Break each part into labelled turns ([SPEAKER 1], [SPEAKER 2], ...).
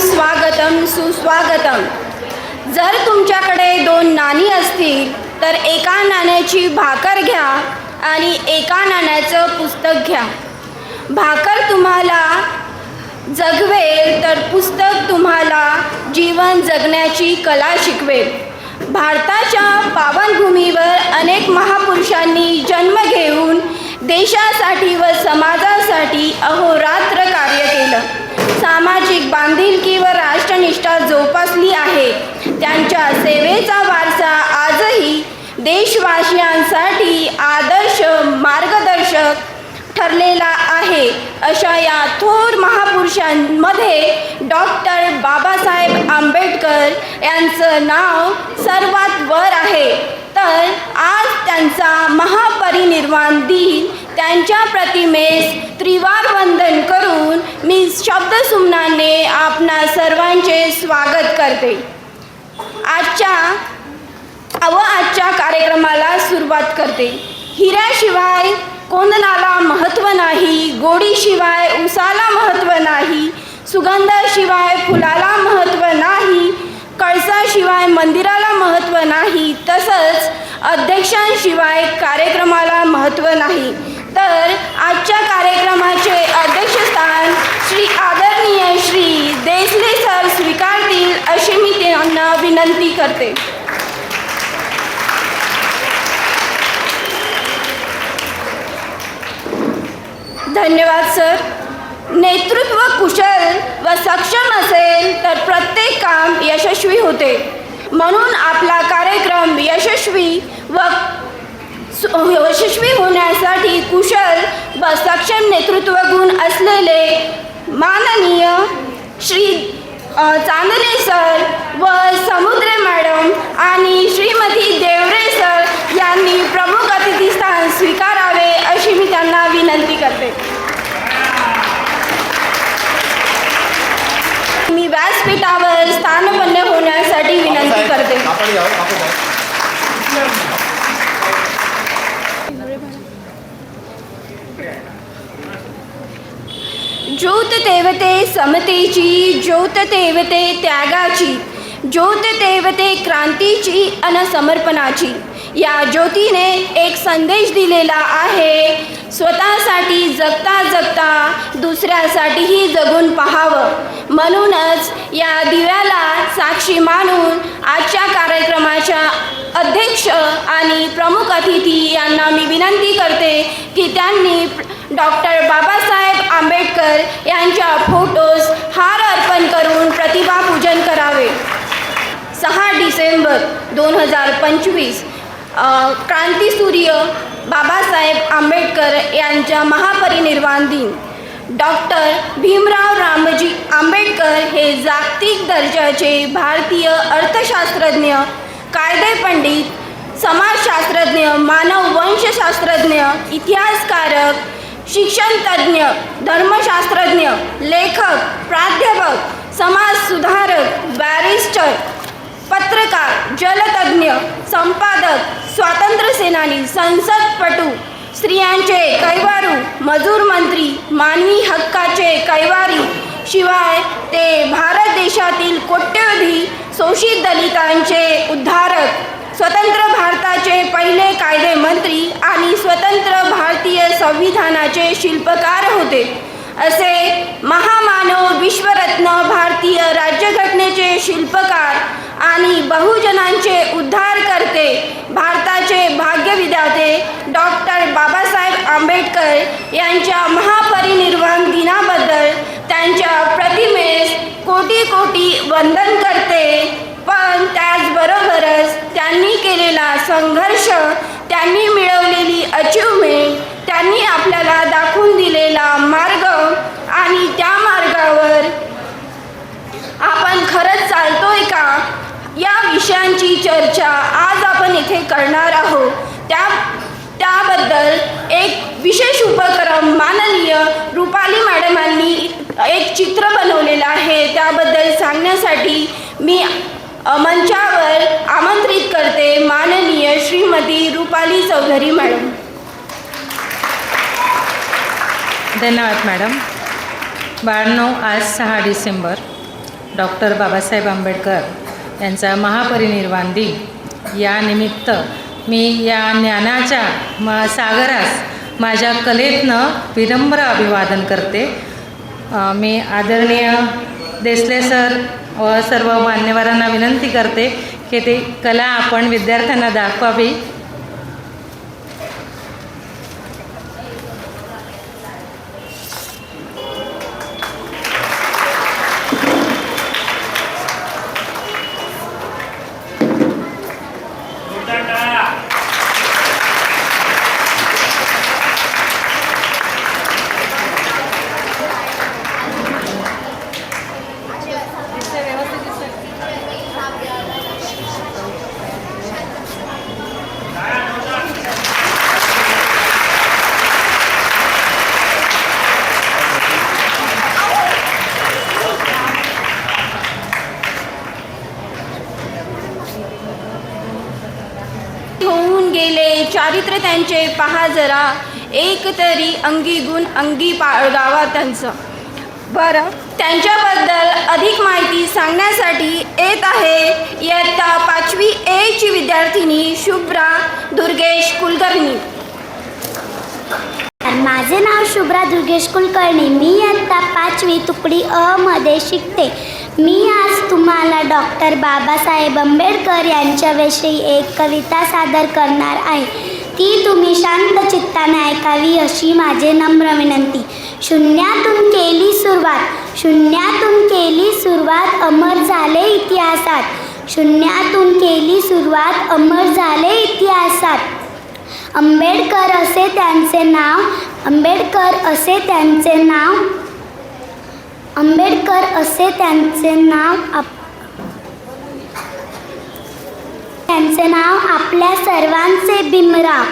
[SPEAKER 1] स्वागतम सुस्वागतम। जर तुमच्याकडे 2 नाणी असतील तर एका नाण्याची भाकर घ्या आणि एका नाण्याचं पुस्तक घ्या। भाकर तुम्हाला जगवेल तर पुस्तक तुम्हाला जीवन जगण्याची कला शिकवेल। भारताच्या पावनभूमीवर अनेक महापुरुषांनी जन्म घेऊन देशासाठी व समाजासाठी अहोरात्र कार्य केलं। सामाजिक बांधिलकी व राष्ट्रनिष्ठा जोपासली आहे। त्यांच्या सेवेचा वारसा आजही देशवासियांसाठी आदर्श मार्गदर्शक ठरलेला आहे। अशा या थोर महापुरुषांमध्ये डॉक्टर बाबासाहेब आंबेडकर यांचं नाव सर्वात वर आहे। तर आज त्यांचा महापरिनिर्वाण दिन, त्यांच्या प्रतिमेस त्रिवार वंदन करून मी शब्दसुमनाने आपणा सर्वांचे स्वागत करते। आजच्या कार्यक्रमाला सुरुवात करते। हिऱ्याशिवाय कोंदणाला महत्त्व नाही, गोडीशिवाय उसाला महत्त्व नाही, सुगंधाशिवाय फुलाला महत्त्व नाही, कळसाशिवाय मंदिराला महत्त्व नाही, तसंच अध्यक्षांशिवाय कार्यक्रमाला महत्त्व नाही। तर आजच्या कार्यक्रमाचे अध्यक्षस्थान श्री आदरणीय श्री देसले सर स्वीकारतील अशी मी त्यांना विनंती करते। धन्यवाद सर। नेतृत्व कुशल व सक्षम असेल तर प्रत्येक काम यशस्वी होते। म्हणून आपला कार्यक्रम यशस्वी होण्यासाठी कुशल व सक्षम नेतृत्व गुण असलेले माननीय श्री चांदणे सर व समुद्रे मॅडम आणि श्रीमती देवरे सर यांनी प्रमुख अतिथी स्थान स्वीकारावे अशी मी त्यांना विनंती करते। मी व्यासपीठावर स्थानपन्न होण्यासाठी विनंती करते। ज्योत तेवते समतेची, ज्योत तेवते त्यागाची, ज्योत तेवते क्रांतीची अन समर्पणाची। या ज्योतीने एक संदेश दिलेला आहे, स्वतःसाठी जगता जगता दुसऱ्यासाठीही जगून पाहावं। म्हणूनच या दिव्याला साक्षी मानून आजच्या कार्यक्रमाच्या अध्यक्ष आणि प्रमुख अतिथी यांना मी विनंती करते की त्यांनी डॉक्टर बाबासाहेब आंबेडकर यांच्या फोटोस हार अर्पण करून प्रतिभापूजन करावे। 6 डिसेंबर 2025 क्रांतीसूर्य बाबासाहेब आंबेडकर यांचा महापरिनिर्वाण दिन। डॉक्टर भीमराव रामजी आंबेडकर हे जागतिक दर्जाचे भारतीय अर्थशास्त्रज्ञ, कायदेपंडित, समाजशास्त्रज्ञ, मानववंशशास्त्रज्ञ, इतिहासकारक, शिक्षणतज्ज्ञ, धर्मशास्त्रज्ञ, लेखक, प्राध्यापक, समाजसुधारक, बॅरिस्टर, पत्रकार, जलतज्ञ, संपादक, स्वातंत्र्यसेनानी, संसदपटू, स्त्रियांचे कैवारू, मजूर मंत्री, मानवी हक्काचे कैवारी, शिवाय ते भारत देशातील कोट्यवधी शोषित दलितांचे उद्धारक, स्वतंत्र भारताचे पहिले कायदेमंत्री आणि स्वतंत्र भारतीय संविधानाचे शिल्पकार होते। असे महामानव, विश्वरत्न, भारतीय राज्यघटनेचे शिल्पकार आणि बहुजनांचे उद्धार करते, भारताचे भाग्यविधाते डॉक्टर बाबासाहेब आंबेडकर यांच्या महापरिनिर्वाण दिनाबद्दल त्यांच्या प्रतिमेस कोटी कोटी वंदन करते। पण त्याचबरोबरच त्यांनी केलेला संघर्ष, त्यांनी मिळवलेली अचिव्हमेंट, त्यांनी आपल्याला दाखवून दिलेला मार्ग आणि त्या मार्गावर आपण खरंच चालतोय का, या विषयांची चर्चा आज आपण इथे करणार आहोत। त्याबद्दल एक विशेष उपक्रम माननीय रुपाली मॅडमांनी एक चित्र बनवलेलं आहे, त्याबद्दल सांगण्यासाठी मी मंचावर आमंत्रित करते माननीय श्रीमती रुपाली चौधरी मॅडम।
[SPEAKER 2] धन्यवाद मॅडम। 92 आज 6 डिसेंबर डॉक्टर बाबासाहेब आंबेडकर यांचा महापरिनिर्वाण दिन या निमित्त मी या ज्ञानाच्या सागरास माझ्या कलेतनं विनम्र अभिवादन करते. मी आदरणीय देसले सर व सर्व मान्यवरांना विनंती करते की ते कला आपण विद्यार्थ्यांना दाखवावी.
[SPEAKER 1] होऊन गेले चारित्र्य त्यांचे पहा जरा, एक तरी अंगी गुण अंगी बाळगावा त्यांचं. बरं, त्यांच्याबद्दल अधिक माहिती सांगण्यासाठी येत आहे इयत्ता 5वी A ची विद्यार्थिनी शुभ्रा दुर्गेश कुलकर्णी.
[SPEAKER 3] माझे नाव शुभ्रा दुर्गेश कुलकर्णी. मी इयत्ता 5वी तुकडी अ मध्ये शिकते. मी आज तुम्हाला डॉक्टर बाबासाहेब आंबेडकर यांच्याविषयी एक कविता सादर करणार आहे. ती तुम्ही शांत चित्ताने ऐकावी अशी माझे नम्र विनंती. शून्यातून केली सुरुवात, शून्यातून केली सुरुवात, अमर झाले इतिहासात. शून्यातून केली सुरुवात, अमर झाले इतिहासात. आंबेडकर असे त्यांचे नाव, आंबेडकर असे त्यांचे नाव, आंबेडकर असे त्यांचे नाव, त्यांचे नाव आपल्या सर्वांचे भीमराव.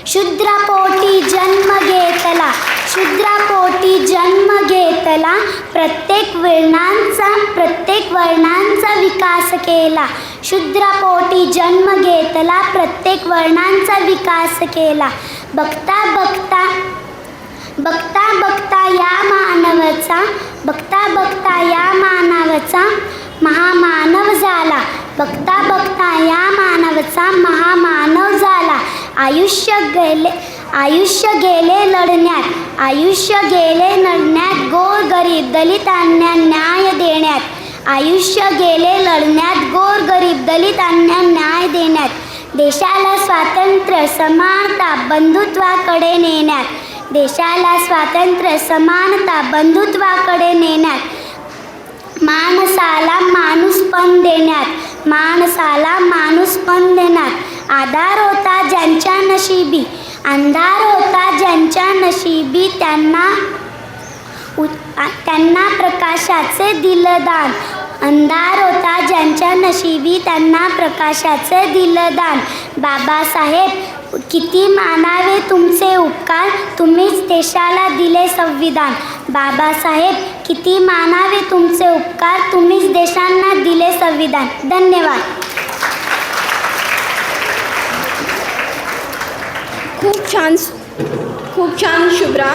[SPEAKER 3] शूद्रापोटी जन्म घेतला, शूद्रापोटी जन्म घेतला, प्रत्येक वर्णांचा विकास केला. शूद्रापोटी जन्म घेतला, प्रत्येक वर्णांचा विकास केला. बघता बघता बघता बघता या मानवाचा, बघता बघता या मानवाचा महामानव झाला. बघता बघता या मानवाचा महामानव झाला. आयुष्य गेले लढण्यात, आयुष्य गेले लढण्यात, गोरगरीब दलितांना न्याय देण्यात. आयुष्य गेले लढण्यात, गोरगरीब दलितांना न्याय देण्यात. देशाला स्वातंत्र्य समानता बंधुत्वाकडे नेण्यात. देशाला स्वातंत्र्य समानता बंधुत्वाकडे नेण्यात. माणसाला माणूसपण देण्यात, माणसाला माणूसपण देण्यात. आधार होता ज्यांच्या नशिबी, अंधार होता ज्यांच्या नशिबी, त्यांना प्रकाशाचे दिलदान. अंधार होता ज्यांच्या नशिबी, त्यांना प्रकाशाचे दिलदान. बाबासाहेब किती मानावे तुमचे उपकार, तुम्हीच देशाला दिले संविधान. बाबासाहेब किती मानावे तुमचे उपकार, तुम्हीच देशांना दिले संविधान. धन्यवाद.
[SPEAKER 1] खूप छान शुभ्रा.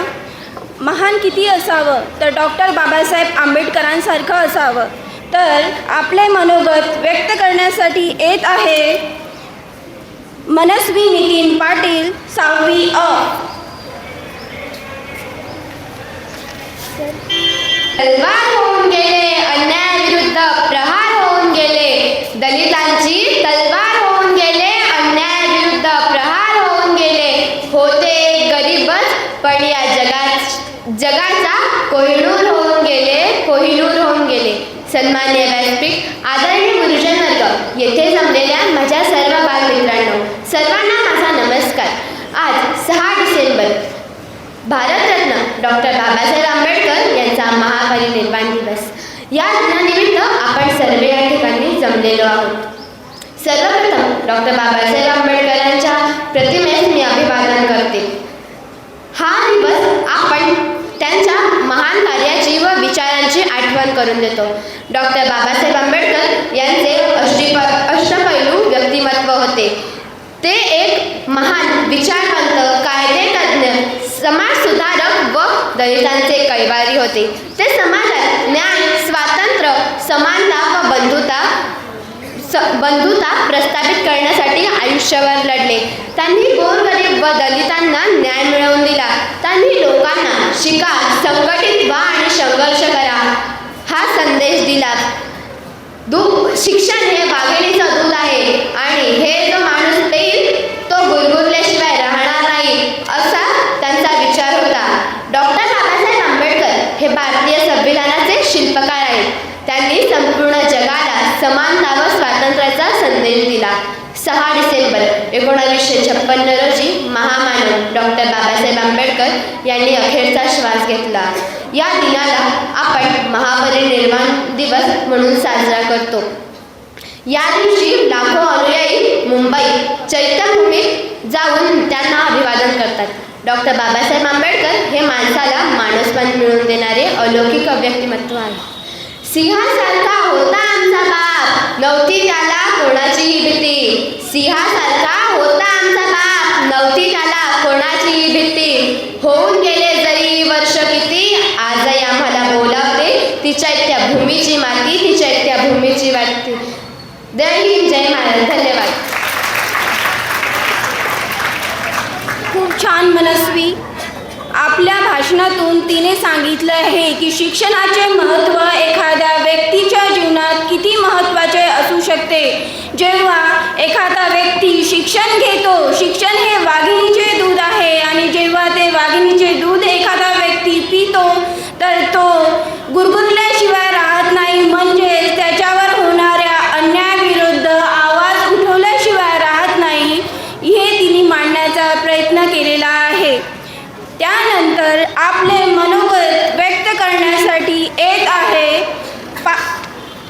[SPEAKER 1] महान किती असावं तर डॉक्टर बाबासाहेब आंबेडकरांसारखं असावं. तर आपले मनोगत व्यक्त करण्यासाठी येत आहे मनस्वी नितीन पाटील 6वी अ.
[SPEAKER 4] तलवार होऊन गेले, अन्यायाविरुद्ध प्रहार होऊन गेले. दलितांची तलवार होऊन गेले, अन्यायाविरुद्ध प्रहार होऊन गेले. होते गरीबच पण या जगाचा कोहिनूर होऊन गेले, कोहिनूर होऊन गेले. सन्माननीय व्यासपीठ, आदरणीय गुरुजन वर्ग, येथे जमलेल्या माझ्या सर्व बालमित्रांनो, सर्वांना माझा नमस्कार. आज 6 डिसेंबर भारतरत्न डॉक्टर बाबासाहेब आंबेडकर यांचा महापरिनिर्वाण दिवस. या दिनानिमित्त आपण सर्व या ठिकाणी जमलेलो आहोत. सर्वप्रथम डॉक्टर बाबासाहेब आंबेडकरांच्या प्रतिमेस मी अभिवादन करते. हा दिवस आपण त्यांच्या महान कार्याची व विचारांची आठवण करून देतो. डॉक्टर बाबासाहेब आंबेडकर यांचे अष्टपैलू व्यक्तिमत्व होते. ते एक महान विचारवंत, कायदेतज्ञ, समाजसुधारक व दलितांचे कैवारी होते. ते समाजात न्याय, स्वातंत्र्य बंधुता प्रस्थापित करण्यासाठी आयुष्यभर लढले. त्यांनी गोरगरीब व दलितांना न्याय मिळवून दिला. त्यांनी लोकांना शिका, संघटित व्हा आणि संघर्ष करा हा संदेश दिला. शिक्षण हे वाघिणीचं दूध आहे आणि हे जो माणूस पेईल तो गुरगुरल्याशिवाय राहणार नाही, असा त्यांचा विचार होता. डॉक्टर बाबासाहेब आंबेडकर हे भारतीय संविधानाचे शिल्पकार आहेत. त्यांनी संपूर्ण जगाला समानता व स्वातंत्र्याचा संदेश दिला. 6 डिसेंबर 1956 रोजी महामानव डॉक्टर बाबासाहेब आंबेडकर यांनी अखेरचा श्वास घेतला. या दिनाला आपण महापरिनिर्वाण दिवस म्हणून साजरा करतो. या दिवशी लाखो अनुयायी मुंबई चैत्यभूमीत जाऊन त्यांना अभिवादन करतात. डॉक्टर बाबासाहेब आंबेडकर हे माणसाला माणूसपण मिळवून देणारे अलौकिक व्यक्तिमत्व आहे. सिंहासारखा होता आमचा बाप, नव्हती त्याला कोणाचीही भीती. सिंहासारखा होता आमचा बाप, नव्हती त्याला कोणाचीही भीती. होऊन गेले जरी वर्ष किती, आजही आम्हाला बोलावते ती चैत्यभूमीची माती, ती चैत्यभूमीची वाटते. जय हिंद, जय महाराज. धन्यवाद.
[SPEAKER 1] खूप छान मनस्वी. आपल्या भाषणातून तिने सांगितलं आहे की शिक्षणाचे महत्त्व एखाद्या व्यक्तीच्या जीवनात किती महत्त्वाचे असू शकते. जेव्हा एखादा व्यक्ती शिक्षण घेतो, शिक्षण हे वाघिणीचे दूध आहे आणि जेव्हा ते वाघिणीचे दूध एखादा व्यक्ती पितो तर तो गुरगुरल्याशिवाय राहत नाही. म्हणजेच त्याच्यावर होणाऱ्या अन्यायाविरुद्ध आवाज उठवल्याशिवाय राहत नाही, हे तिने मांडण्याचा प्रयत्न केलेला आहे. त्यानंतर आपले मनोगत व्यक्त करण्यासाठी येत आहे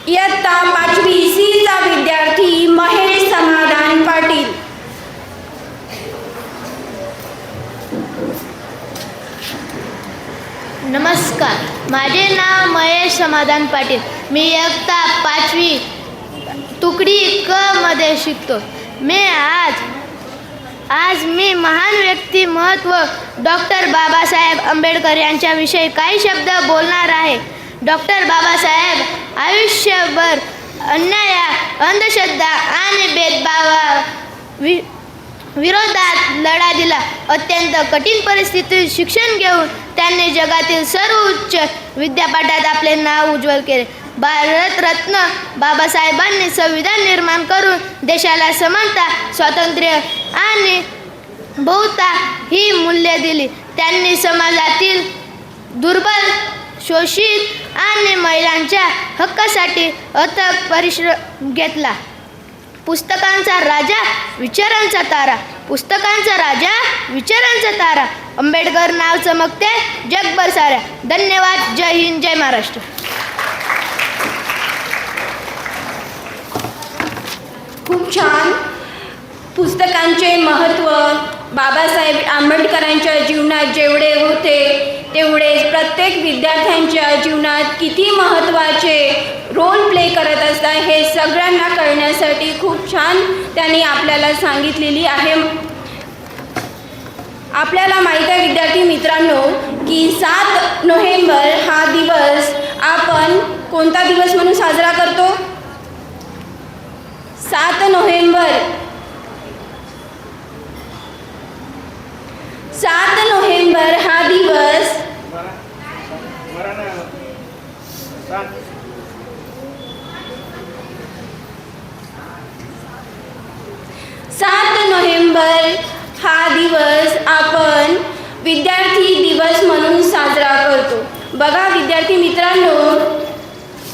[SPEAKER 1] इयत्ता 5वी Cचा विद्यार्थी महेश समाधान पाटील.
[SPEAKER 5] नमस्कार, माझे नाव महेश समाधान पाटील. मी इयत्ता 5वी तुकडी क मध्ये शिकतो. आज मी महान व्यक्तिमत्व डॉक्टर बाबासाहेब आंबेडकर यांच्याविषयी काही शब्द बोलणार आहे. डॉक्टर बाबासाहेब आयुष्यभर अन्याय, अंधश्रद्धा आणि भेदभावा विरोधात लढा दिला. अत्यंत कठीण परिस्थितीत शिक्षण घेऊन त्यांनी जगातील सर्वोच्च विद्यापीठात आपले नाव उज्ज्वल केले. भारतरत्न बाबासाहेबांनी संविधान निर्माण करून देशाला समानता, स्वातंत्र्य आणि बहुता ही मूल्ये दिली. त्यांनी समाजातील दुर्बल, शोषित आणि महिलांच्या हक्कासाठी अथक परिश्रम घेतला. पुस्तकांचा राजा, विचारांचा तारा. पुस्तकांचा राजा, विचारांचा तारा. आंबेडकर नाव चमकते जगभर साऱ्या. धन्यवाद. जय हिंद, जय महाराष्ट्र.
[SPEAKER 1] खूप छान. पुस्तकांचे महत्त्व बाबासाहेब आंबेडकरांच्या जीवनात जेवढे होते तेवढेच प्रत्येक विद्यार्थ्यांच्या जीवनात किती महत्त्वाचे रोल प्ले करत असतात हे सगळ्यांना कळण्यासाठी खूप छान त्यांनी आपल्याला सांगितलेली आहे. आपल्याला माहीत आहे विद्यार्थी मित्रांनो की 7 नोव्हेंबर हा दिवस आपण कोणता दिवस म्हणून साजरा करतो? 7 नोव्हेंबर. 7 नोव्हेंबर हा दिवस 7 नोव्हेंबर हा दिवस आपण विद्यार्थी दिवस म्हणून साजरा करतो. बघा विद्यार्थी मित्रांनो,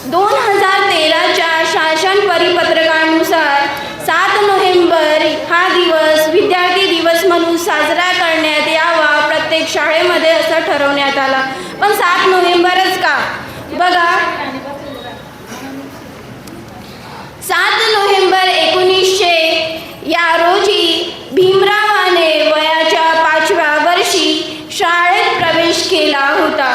[SPEAKER 1] 2013च्या शासन परिपत्रकानुसार 7 नोव्हेंबर हा दिवस विद्यार्थी दिवस म्हणून साजरा करण्यात यावा प्रत्येक शाळेमध्ये असं ठरवण्यात आला. पण 7 नोव्हेंबरच का? बघा 7 नोव्हेंबर 1900 या रोजी भीमरावाने वयाच्या 5व्या वर्षी शाळेत प्रवेश केला होता.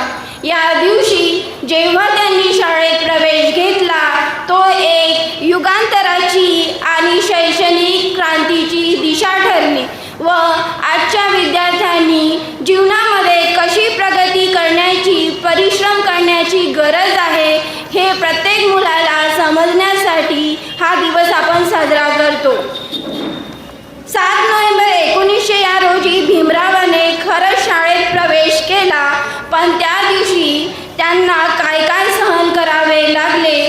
[SPEAKER 1] या दिवशी जेव्हा त्यांनी शाळेत प्रवेश घेतला तो एक युगांतराची आणि शैक्षणिक क्रांतीची दिशा ठरली व आजच्या विद्यार्थ्यांनी जीवनामध्ये कशी प्रगती करण्याची, परिश्रम करण्याची गरज आहे हे प्रत्येक मुलाला समजण्यासाठी हा दिवस आपण साजरा करतो. 7 नोव्हेंबर 1900 या रोजी भीमरावाने खरंच शाळेत प्रवेश केला, पण त्या दिवशी त्यांना काय काय सहन करावे लागले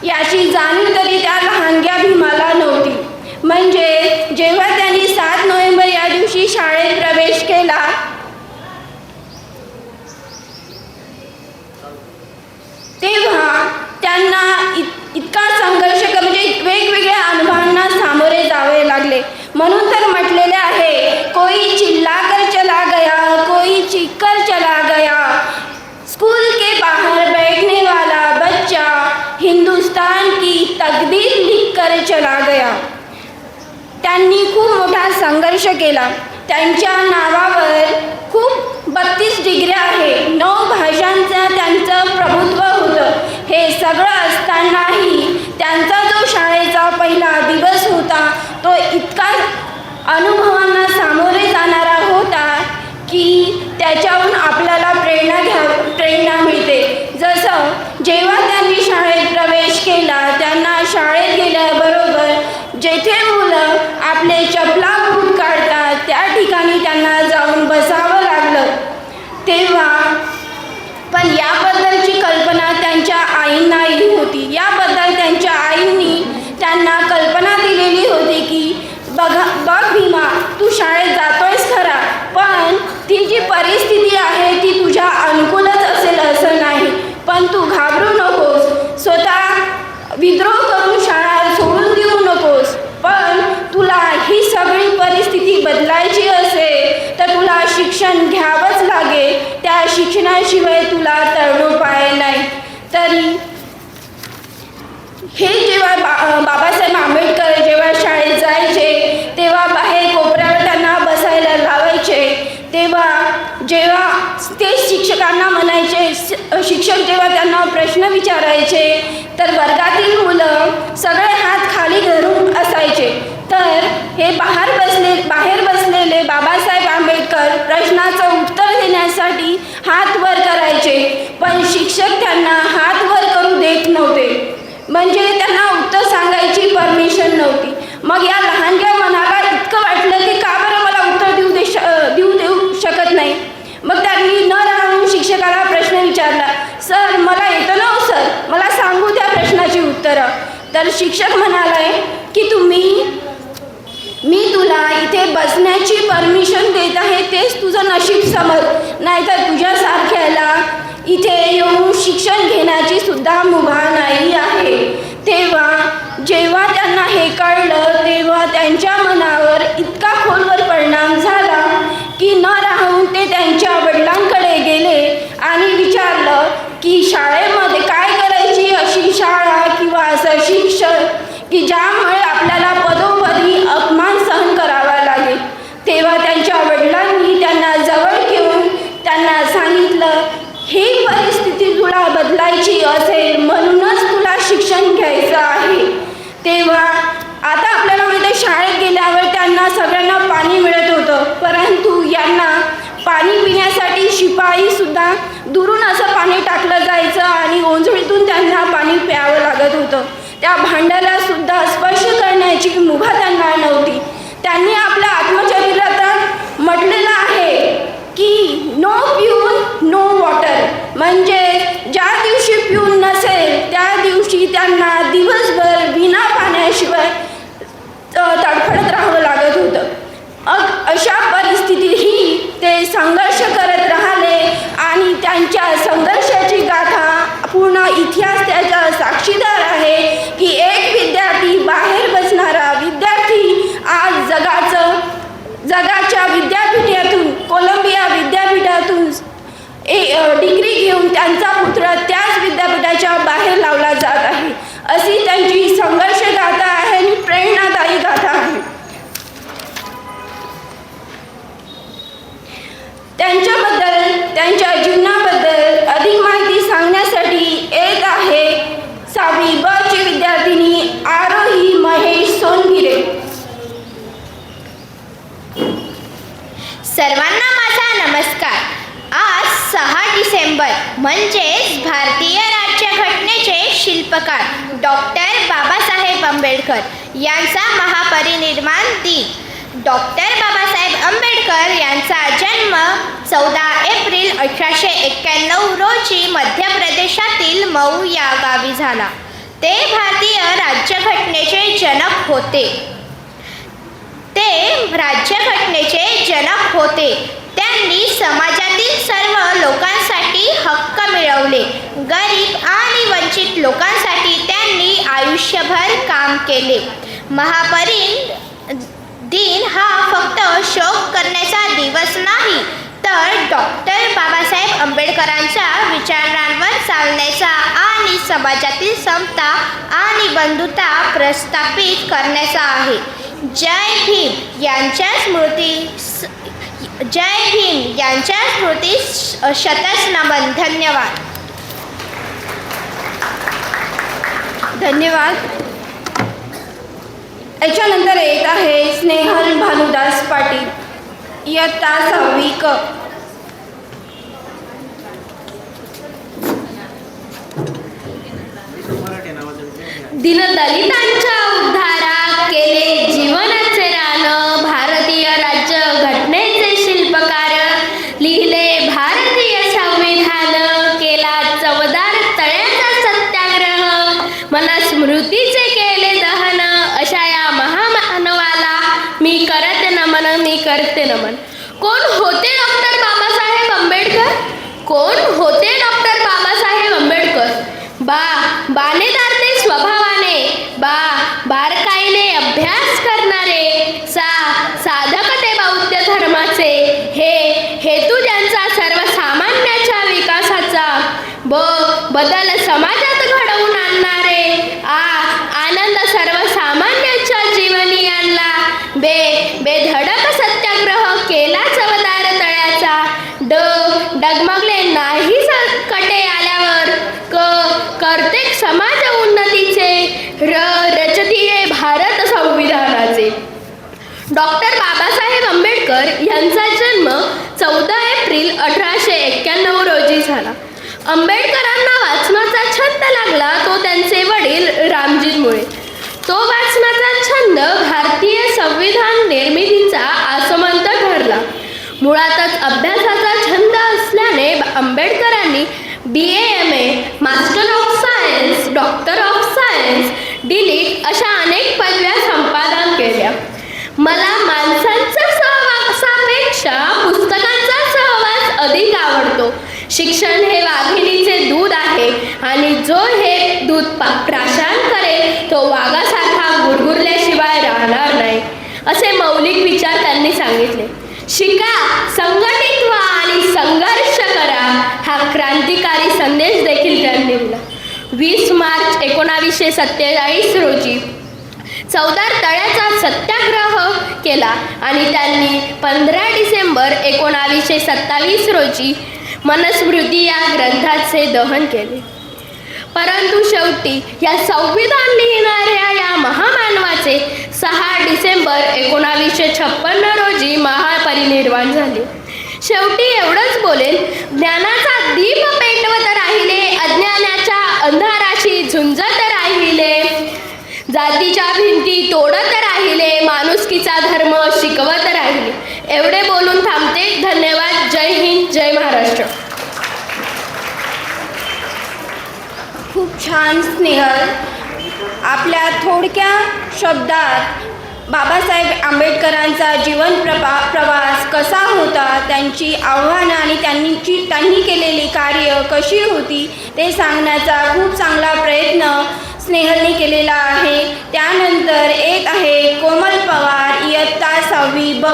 [SPEAKER 1] याची जाणीव तरी त्या लहानग्या भीमाला नव्हती. म्हणजे जेव्हा त्यांनी 7 नोव्हेंबर या दिवशी शाळेत प्रवेश केला तेव्हा त्यांना इतका संघर्ष म्हणजे वेगवेगळ्या अनुभवांना सामोरे जावे लागले. म्हणून तर म्हटलेले आहे, कोई चिल्ला कर चला गया, कोई चीख कर चला गया, स्कूल के बाहर बैठने वाला बच्चा हिंदुस्तान की तकदीर लिख कर चला गया. त्यांनी खूप मोठा संघर्ष केला. त्यांच्या नावावर खूप 32 डिग्र्या आहे, 9 भाषांचं त्यांचं प्रभुत्व होतं. हे सगळं असतानाही त्यांचा जो शाळेचा पहिला दिवस होता तो इतका अनुभवांना सामोरे जाणारा होता की त्याच्याहून आपल्याला प्रेरणा मिळते. जसं जेव्हा त्यांनी शाळेत प्रवेश केला, त्यांना शाळेत गेल्याबरोबर जेथे मुलं आपले चपला बूट काढतात त्या ठिकाणी त्यांना जाऊन बसावं लागलं. तेव्हा पण याबद्दलची कल्पना त्यांच्या आईंनाही होती. याबद्दल त्यांच्या आईंनी त्यांना कल्पना दिलेली होती की बघ भीमा, तू शाळेत जातोयस खरा, पण ती जी परिस्थिती आहे ती तुझ्या अनुकूलच असेल असं नाही, पण तू घाबरू नकोस, स्वतः विद्रोह करून शाळा सोडून देऊ नकोस. पण तुला ही सगळी परिस्थिती बदलायची असेल तर तुला शिक्षण घ्यावंच लागेल. त्या शिक्षणाशिवाय तुला तरणोपाय नाही. तरी हे जेव्हा बाबासाहेब आंबेडकर जेव्हा शाळेत जायचे तेव्हा बाहेर कोपऱ्यावर त्यांना बसायला लावायचे. तेव्हा जेव्हा ते शिक्षकांना म्हणायचे, शिक्षक जेव्हा त्यांना प्रश्न विचारायचे तर वर्गातील मुलं सगळे हात खाली धरून असायचे. तर हे बाहेर बसलेले बाबासाहेब आंबेडकर प्रश्नाचं उत्तर देण्यासाठी हात वर करायचे, पण शिक्षक त्यांना हात वर करू देत नव्हते. म्हणजे त्यांना उत्तर सांगायची परमिशन नव्हती. मग या लहानग्या मनाला इतकं वाटलं की का बरं मला उत्तर देऊ शकत नाही. मग त्यांनी न राहून शिक्षकाला प्रश्न विचारला, सर मला येतं ना हो सर, मला सांगू त्या प्रश्नाची उत्तरं. तर शिक्षक म्हणाले की मी तुला इथे बसण्याची परमिशन देत आहे, तेच तुझं नशीब समज, नाहीतर तुझ्यासारख्याला इथे येऊन शिक्षण घेण्याची सुद्धा मुभा नाही आहे. तेव्हा जेव्हा त्यांना हे कळलं तेव्हा त्यांच्या मनावर इतका खोलवर परिणाम झाला की न राहून ते त्यांच्या वडिलांकडे गेले आणि विचारलं की शाळेमध्ये काय करायची अशी शाळा किंवा असं शिक्षण की ज्यामुळे आपल्याला पदोपदी अपमान सहन करावा लागेल. तेव्हा त्यांच्या वडिलांनी त्यांना जवळ घेऊन त्यांना सांगितलं, ही परिस्थिती तुला बदलायची असेल म्हणूनच तुला शिक्षण घ्यायचं आहे. तेव्हा आता आपल्याला माहिती शाळेत गेल्यावर त्यांना सगळ्यांना पाणी मिळत होतं, परंतु यांना पाणी पिण्यासाठी शिपाईसुद्धा दुरून असं पाणी टाकलं जायचं आणि ओंजळीतून त्यांना पाणी प्यावं लागत होतं. त्या भांड्याला सुद्धा स्पर्श करण्याची मुभा त्यांना नव्हती. त्यांनी आपल्या आत्मचरित्रात म्हटलेलं आहे की नो प्यून नो वॉटर, म्हणजे ज्या दिवशी प्यून नसेल त्या दिवशी त्यांना दिवसभर विना पाण्याशिवाय तडफडत राहावं लागत होतं. अशा परिस्थितीतही ते संघर्ष करत राहिले आणि त्यांच्या संघर्षाची गाथा पूर्ण इतिहास त्याचा साक्षीदार आहे की एक विद्यार्थी, बाहेर बसणारा विद्यार्थी आज जगाच्या विद्यापीठातून, कोलंबिया विद्यापीठातून डिग्री घेऊन त्यांचा पुत्र त्याच विद्यापीठाच्या बाहेर लावला जात आहे. अशी त्यांची संघर्ष गाथा आहे आणि प्रेरणादायी गाथा आहे. त्यांच्याबद्दल, त्यांच्या जीवनाबद्दल अधिक माहिती सांगण्यासाठी एक आहे 6वी ब ची विद्यार्थिनी आरोही महेश सोनगिरे.
[SPEAKER 5] सर्वांना माझा नमस्कार. आज 6 डिसेंबर म्हणजेच भारतीय राज्यघटनेचे शिल्पकार
[SPEAKER 4] शिल्पकार डॉक्टर बाबासाहेब आंबेडकर यांचा महापरिनिर्वाण दिन। डॉक्टर बाबासाहेब आंबेडकर यांचा जन्म 14 एप्रिल 1891 रोजी मध्य प्रदेशातील मऊ या गावी झाला। ते भारतीय राज्यघटनेचे जनक होते। त्यांनी समाजातील सर्व लोकांसाठी हक्क मिळवले। गरीब आणि वंचित लोकांसाठी त्यांनी आयुष्यभर काम केले। दिन हा फक्त शोक करण्याचा दिवस नाही, तर डॉक्टर बाबासाहेब आंबेडकरांच्या विचारांवर चालण्याचा आणि समाजातील समता आणि बंधुता प्रस्थापित करण्याचा आहे। जय भीम यांच्या स्मृतीस शतश नमन।
[SPEAKER 1] धन्यवाद। याच्यानंतर येत आहे स्नेहल भानुदास पाटील, इयत्ता 6वी क।
[SPEAKER 6] दीनदलितांच्या उद्धारा केले जीवनाचे रान, भारतीय राज्य घटनेचे शिल्पकार लिहिले भारतीय संविधान, केला चवदार तळ्याचा सत्याग्रह, मनुस्मृतीचे केले दहन, अशा या महामानवाला मी करते नमन। कोण होते डॉक्टर बाबासाहेब आंबेडकर? बाणेदार ते स्वभावाने, बारकाईने अभ्यास करणारे, साधक ते बौद्ध धर्माचे, हेतू ज्यांचा सर्वसामान्याच्या विकासाचा, बदल समाजात घडवून आणणारे, आनंद सर्वसामान्यांच्या जीवनी आणला, बेधडक सत्याग्रह केला चवदार तळ्याचा, डगमगले नाही कटे आल्यावर, करते समाज उन्नतीचे, रचतीये भारत संविधानाचे। डॉक्टर बाबासाहेब आंबेडकर यांचा जन्म 14 एप्रिल 1891 रोजी झाला। आंबेडकरांना वाचनाचा छंद लागला तो त्यांचे वडील रामजींमुळे। तो वाचनाचा छंद भारतीय संविधान निर्मितीचा आसमंत ठरला। मुळातच अभ्यासाचा छंद असल्याने आंबेडकरांनी BA MA, master of science, doctor of science, DLitt अशा अनेक पदव्या संपादन केल्या। मला माणसांच्या सहवासापेक्षा पुस्तकांचा सहवास अधिक आवडतो। शिक्षण हे वाघिणीचे दूध आहे आणि जो हे दूध प्राशन करेल तो वाघासारखा गुरगुरल्याशिवाय राहणार नाही, असे मौलिक विचार त्यांनी सांगितले। शिका, संघटित व्हा आणि संघर्ष करा, हा क्रांतिकारी संदेश देखील त्यांनी दिला। 20 मार्च 1947 रोजी चवदार तळ्याचा सत्याग्रह केला आणि त्यांनी 15 डिसेंबर 1927 रोजी मनुस्मृती या ग्रंथाचे दहन केले। परंतु शेवटी या संविधान लिहिणाऱ्या या महामानवाचे 6 डिसेंबर 1956 रोजी महापरिनिर्वाण झाले। शेवटी एवढंच बोलेल, ज्ञानाचा दीप पेटवत राहिले, अज्ञानाच्या अंधाराशी झुंजत राहिले, जातीच्या भिंती तोडत राहिले, माणुसकीचा धर्म शिकवत राहिले। एवढे बोलून थांबते। धन्यवाद। जय हिंद, जय महाराष्ट्र।
[SPEAKER 1] खूप छान स्नेहल, आपल्या थोडक्या शब्दात बाबासाहेब आंबेडकरांचा जीवन प्रवास कसा होता, त्यांची आव्हानं आणि त्यांनी केलेली कार्य कशी होती ते सांगण्याचा खूप चांगला प्रयत्न स्नेहलने केलेला आहे। त्यानंतर येत आहे कोमल पवार, इयत्ता 6वी ब।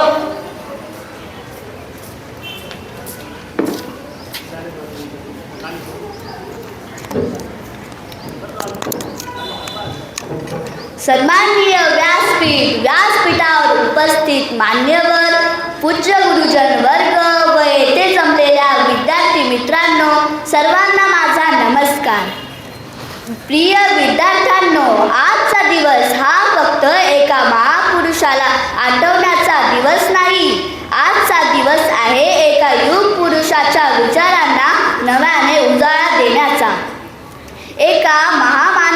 [SPEAKER 7] सन्माननीय व्यासपीठावर उपस्थित मान्यवर, पूज्य गुरुजन वर्ग व येथे जमलेल्या विद्यार्थी मित्रांनो, सर्वांना माझा नमस्कार। प्रिय विद्यार्थ्यांनो, आजचा दिवस हा फक्त एका महापुरुषाला आठवण्याचा दिवस नाही, आजचा दिवस आहे एका युग पुरुषाच्या विचारांना नव्याने उजाळा देण्याचा, एका महामान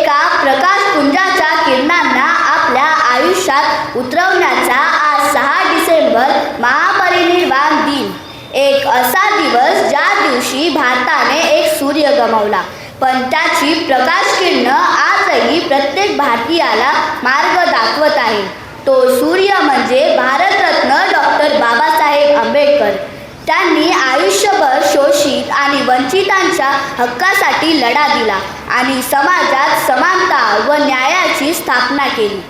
[SPEAKER 7] एका प्रकाशपुंजाच्या किरणांना आपल्या आयुष्यात उतरवण्याचा आज 6 डिसेंबर महापरिनिर्वाण दिन. एक असा दिवस ज्या दिवशी भारताने एक सूर्य गमावला, पण त्याची प्रकाशकिरणं आजही प्रत्येक भारतीयाला मार्ग दाखवत आहे. तो सूर्य म्हणजे भारतरत्न डॉक्टर बाबासाहेब आंबेडकर. त्यांनी आयुष्यभर शोषित आणि वंचितांच्या हक्कासाठी लढा दिला आणि समाजात समानता व न्यायाची स्थापना केली.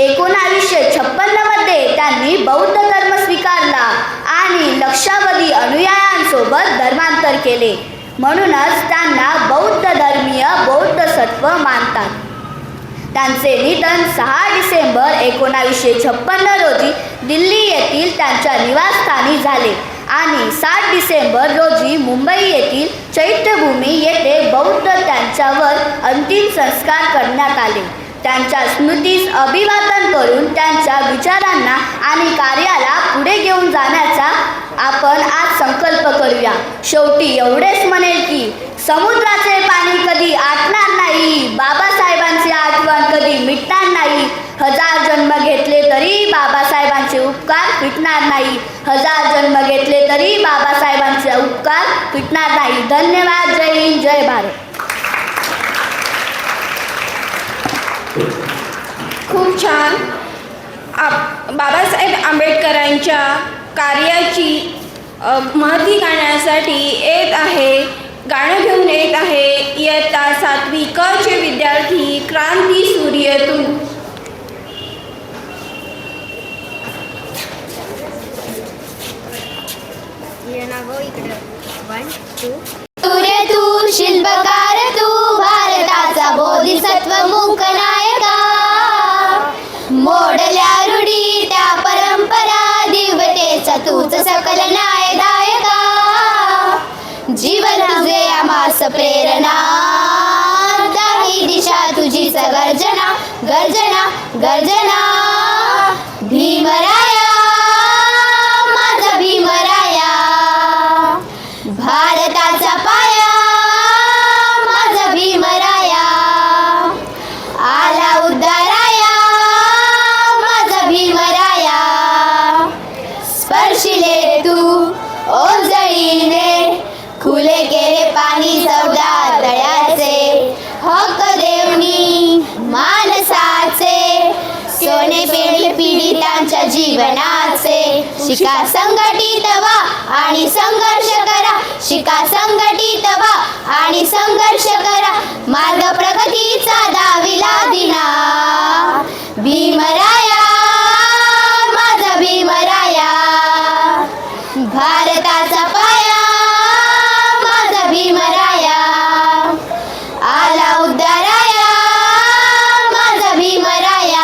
[SPEAKER 7] 1956 मध्ये त्यांनी बौद्ध धर्म स्वीकारला आणि लक्षावधी अनुयायांसोबत धर्मांतर केले. म्हणूनच त्यांना बौद्ध धर्मीय बौद्धसत्व मानतात. त्यांचे निधन 6 डिसेंबर 1956 रोजी दिल्ली येथील त्यांच्या निवासस्थानी झाले आणि 7 डिसेंबर रोजी मुंबई येथील चैत्यभूमी येथे बौद्ध त्यांच्यावर अंतिम संस्कार करण्यात आले. त्यांच्या स्मृतीस अभिवादन करून त्यांच्या विचारांना आणि कार्याला पुढे घेऊन जाण्याचा आपण आज संकल्प करूया. शेवटी एवढेच म्हणेल की समुद्राचे पाणी कधी आटणार नाही, बाबासाहेबांची आठवण कधी मिटणार नाही. 1000 जन्म घेतले तरी बाबासाहेबांचे उपकार फिटणार नाही. 1000 जन्म घेतले तरी बाबासाहेबांचे उपकार फिटणार नाही. धन्यवाद. जय हिंद, जय भारत.
[SPEAKER 1] खूप छान. बाबासाहेब आंबेडकरांच्या कार्याची महती गाण्यासाठी गाणं घेऊन येत आहे इयत्ता 7वी क चे विद्यार्थी क्रांती सूर्य तू.
[SPEAKER 3] सूर्य तू, शिल्पकार तू, भारताचा बोधिसत्व मूक नायका. मोडल्या रूढी त्या परंपरा, दिव्यतेचा तूच सकल न्यायदायका. जीवन तुझे आम्हास प्रेरणा, दाही दिशा तुझीच गर्जना, गर्जना, गर्जना. भीमराया, माझा भीमराया, भारताचा पाया, माझा भीमराया. आला उद्धाराया, माझा भीमराया. स्पर्शिले तू ओंजळीने, खुले केले पाणी 14 तळ्याचे. हक्क देवनी मानसाचे, सोने पेढी पीडितांच्या जीवनाचे. शिका संघटित व्हा आणि संघर्ष करा, शिका संघटित व्हा आणि संघर्ष करा. मार्ग प्रगतीचा दाविला दिना. भीमराया, माझा भीमराया, भारताचा पाया, माझा भीमराया. आला उद्धाराया, माझा भीमराया.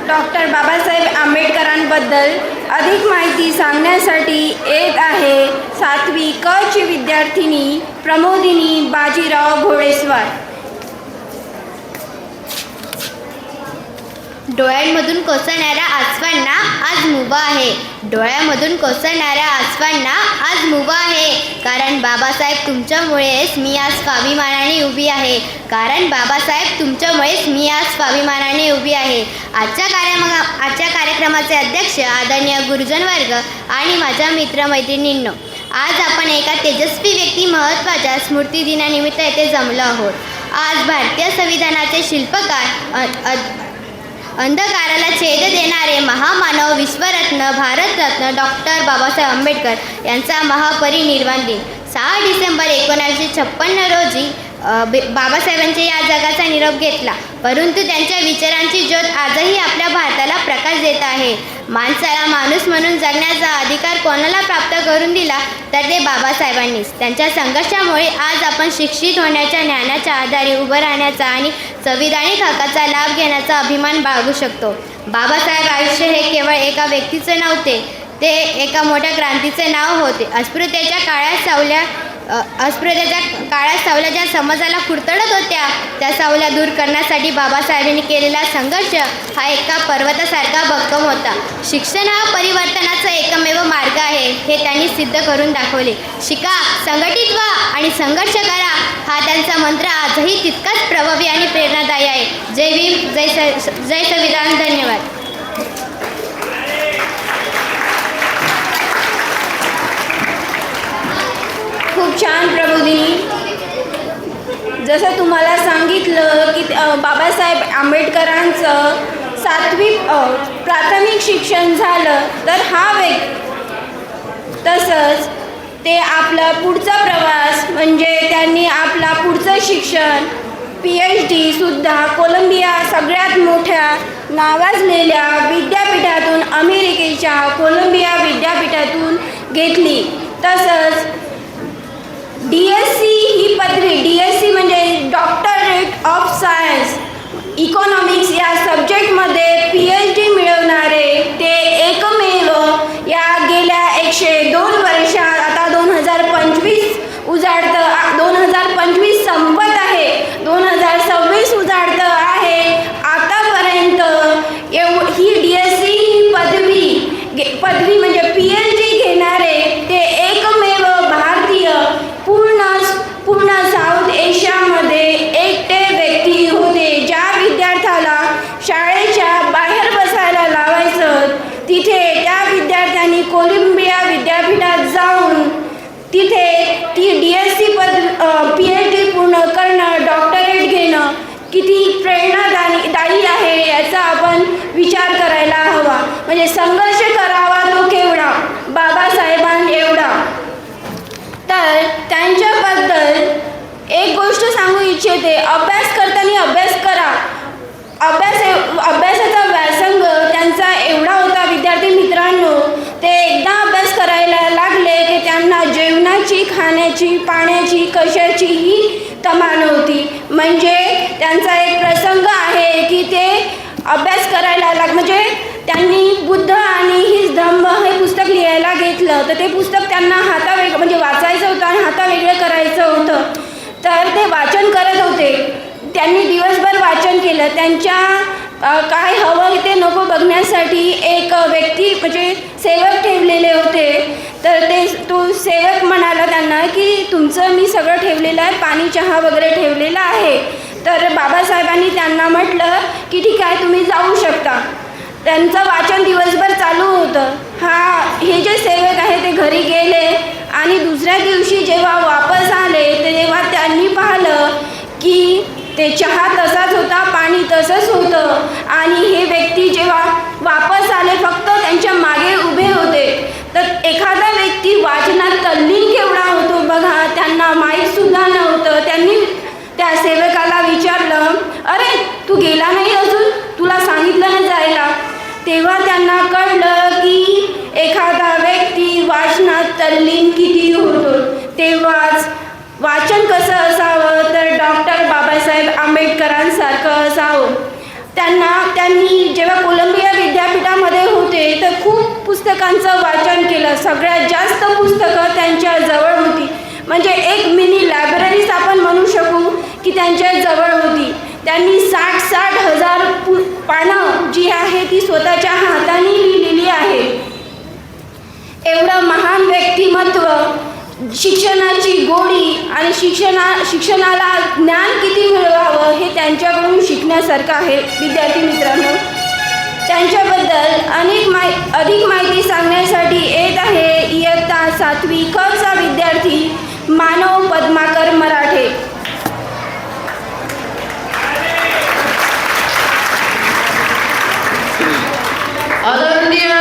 [SPEAKER 1] डॉक्टर बाबासाहेब आंबेडकरांबद्दल अधिक माहिती सांगण्यासाठी येत आहे 7वी क ची विद्यार्थिनी प्रमोदिनी बाजीराव घोडेस्वार.
[SPEAKER 5] डोळ्यांमधून कोसळणाऱ्या आसवांना आज मुभा आहे. डोळ्यामधून कोसळणाऱ्या आसवांना आज मुभा आहे. कारण बाबासाहेब तुमच्यामुळेच मी आज स्वाभिमानाने उभी आहे. कारण बाबासाहेब तुमच्यामुळेच मी आज स्वाभिमानाने उभी आहे. आजच्या कार्यक्रमाचे अध्यक्ष आदरणीय गुरुजन वर्ग आणि माझ्या मित्रमैत्रिणींनो, आज आपण एका तेजस्वी व्यक्ती महत्त्वाच्या स्मृतिदिनानिमित्त येथे जमलो आहोत. आज भारतीय संविधानाचे शिल्पकार, अंधकाराला छेद देणारे महामानव, विश्वरत्न, भारतरत्न डॉक्टर बाबासाहेब आंबेडकर यांचा महापरिनिर्वाण दिन 6 डिसेंबर 1956 रोजी बाबासाहेबांच्या या जगाचा निरोप घेतला. परंतु त्यांच्या विचारांची ज्योत आजही आपल्या भारताला प्रकाश देत आहे. माणसाला माणूस म्हणून जगण्याचा अधिकार कोणाला प्राप्त करून दिला तर ते बाबासाहेबांनीच. त्यांच्या संघर्षामुळे आज आपण शिक्षित होण्याच्या, ज्ञानाच्या आधारे उभं राहण्याचा आणि संविधानिक हक्काचा लाभ घेण्याचा अभिमान बाळगू शकतो. बाबासाहेब आयुष्य हे केवळ एका व्यक्तीचे नव्हते, ते एका मोठ्या क्रांतीचे नाव होते. अस्पृश्यतेच्या काळात सावल्या ज्या समाजाला कुरतडत होत्या त्या सावल्या दूर करण्यासाठी बाबासाहेबांनी केलेला संघर्ष हा एका पर्वतासारखा भक्कम होता. शिक्षण हा परिवर्तनाचा एकमेव मार्ग आहे हे
[SPEAKER 4] त्यांनी सिद्ध करून दाखवले. शिका, संघटित व्हा आणि संघर्ष करा हा त्यांचा मंत्र आजही तितकाच प्रभावी आणि प्रेरणादायी आहे. जय भीम, जय संविधान. धन्यवाद.
[SPEAKER 1] खूप छान प्रबोधिनी. जसं तुम्हाला सांगितलं की बाबासाहेब आंबेडकरांचं 7वी प्राथमिक शिक्षण झालं, तर तसंच ते आपला पुढचा प्रवास म्हणजे त्यांनी आपला पुढचं शिक्षण PhD सुद्धा कोलंबिया सगळ्यात मोठ्या नावाजलेल्या विद्यापीठातून, अमेरिकेच्या कोलंबिया विद्यापीठातून घेतली. तसंच DSc ही पदवी, DSc म्हणजे डॉक्टरेट ऑफ सायन्स इकॉनॉमिक्स या सब्जेक्टमध्ये PhD मिळवणारे ते एकमेव या गेल्या 102 वर्षात. आता 2025 उजाडतं, 2025 संपत आहे, 2026 उजाडतं आहे. आतापर्यंत ही DSc ही पदवी म्हणजे PhD घेणारे ते एकमेव भारतीय पूर्ण साऊथ एशियामध्ये एकटे व्यक्ती होते. ज्या विद्यार्थ्याला शाळेच्या बाहेर बसायला लावायचं, तिथे त्या विद्यार्थ्यांनी कोलंबिया विद्यापीठात जाऊन तिथे ती DSc PhD पूर्ण करणं, डॉक्टरेट घेणं किती प्रेरणादायी आहे याचा आपण विचार करायला हवा. म्हणजे संघर्ष करावा तो केवढा, बाबासाहेबांएवढा. तर त्यांच्याबद्दल एक गोष्ट सांगू इच्छिते. अभ्यास करताना अभ्यास करा. अभ्यासाचा व्यासंग त्यांचा एवढा होता विद्यार्थी मित्रांनो, ते एकदा अभ्यास करायला लागले की त्यांना जेवणाची, खाण्याची, पाण्याची, कशाचीही तमा नव्हती. म्हणजे त्यांचा एक प्रसंग आहे की ते अभ्यास करायला म्हणजे त्यांनी बुद्ध आणि हिज धम्म हे पुस्तक लिहायला घेतलं, तर ते पुस्तक त्यांना म्हणजे वाचायचं होतं आणि हातावेगळं करायचं होतं. तर ते वाचन करत होते. त्यांनी दिवसभर वाचन केलं. त्यांच्या काय हवं ते नको बघण्यासाठी एक व्यक्ती म्हणजे सेवक ठेवलेले होते. तर तो सेवक म्हणाला त्यांना की तुमचं मी सगळं ठेवलेलं आहे, पाणी, चहा वगैरे ठेवलेलं आहे. तर बाबासाहेबांनी त्यांना म्हटलं की ठीक आहे, तुम्ही जाऊ शकता. त्यांचं वाचन दिवसभर चालू होतं. हे जे सेवक आहे ते घरी गेले आणि दुसऱ्या दिवशी जेव्हा वापस आले तेव्हा त्यांनी पाहिलं की ते चहा तसाच होता, पाणी तसंच होतं. आणि हे व्यक्ती जेव्हा वापस आले फक्त त्यांच्या मागे उभे होते. तर एखादा व्यक्ती वाचनात तल्लीन केवढा होतो बघा. त्यांना माहीतसुद्धा नव्हतं. त्यांनी त्या सेवकाला विचारलं, अरे तू गेला नाही अजून, तुला सांगितलं ना जायला. तेव्हा त्यांना कळलं की एखादा व्यक्ती वाचनात तल्लीन किती होतो. तेव्हाच वाचन कसं असावं, तर डॉक्टर बाबासाहेब आंबेडकरांसारखं असावं. त्यांनी जेव्हा कोलंबिया विद्यापीठामध्ये होते तर खूप पुस्तकांचं वाचन केलं. सगळ्यात जास्त पुस्तकं त्यांच्या जवळ होती. म्हणजे एक मिनी लायब्ररीज आपण म्हणू शकू की त्यांच्या जवळ होती. त्यांनी 60 हजार पानं जी आहे ती स्वतःच्या हाताने लिहिलेली आहे. एवढं महान व्यक्तिमत्व, शिक्षणाची गोडी आणि शिक्षणाला ज्ञान किती मिळवावं हे त्यांच्याकडून शिकण्यासारखं आहे. विद्यार्थी मित्रांनो, त्यांच्याबद्दल अधिक माहिती सांगण्यासाठी येत आहे इयत्ता 7वी क चा विद्यार्थी मानव पद्माकर मराठे.
[SPEAKER 8] आदरणीय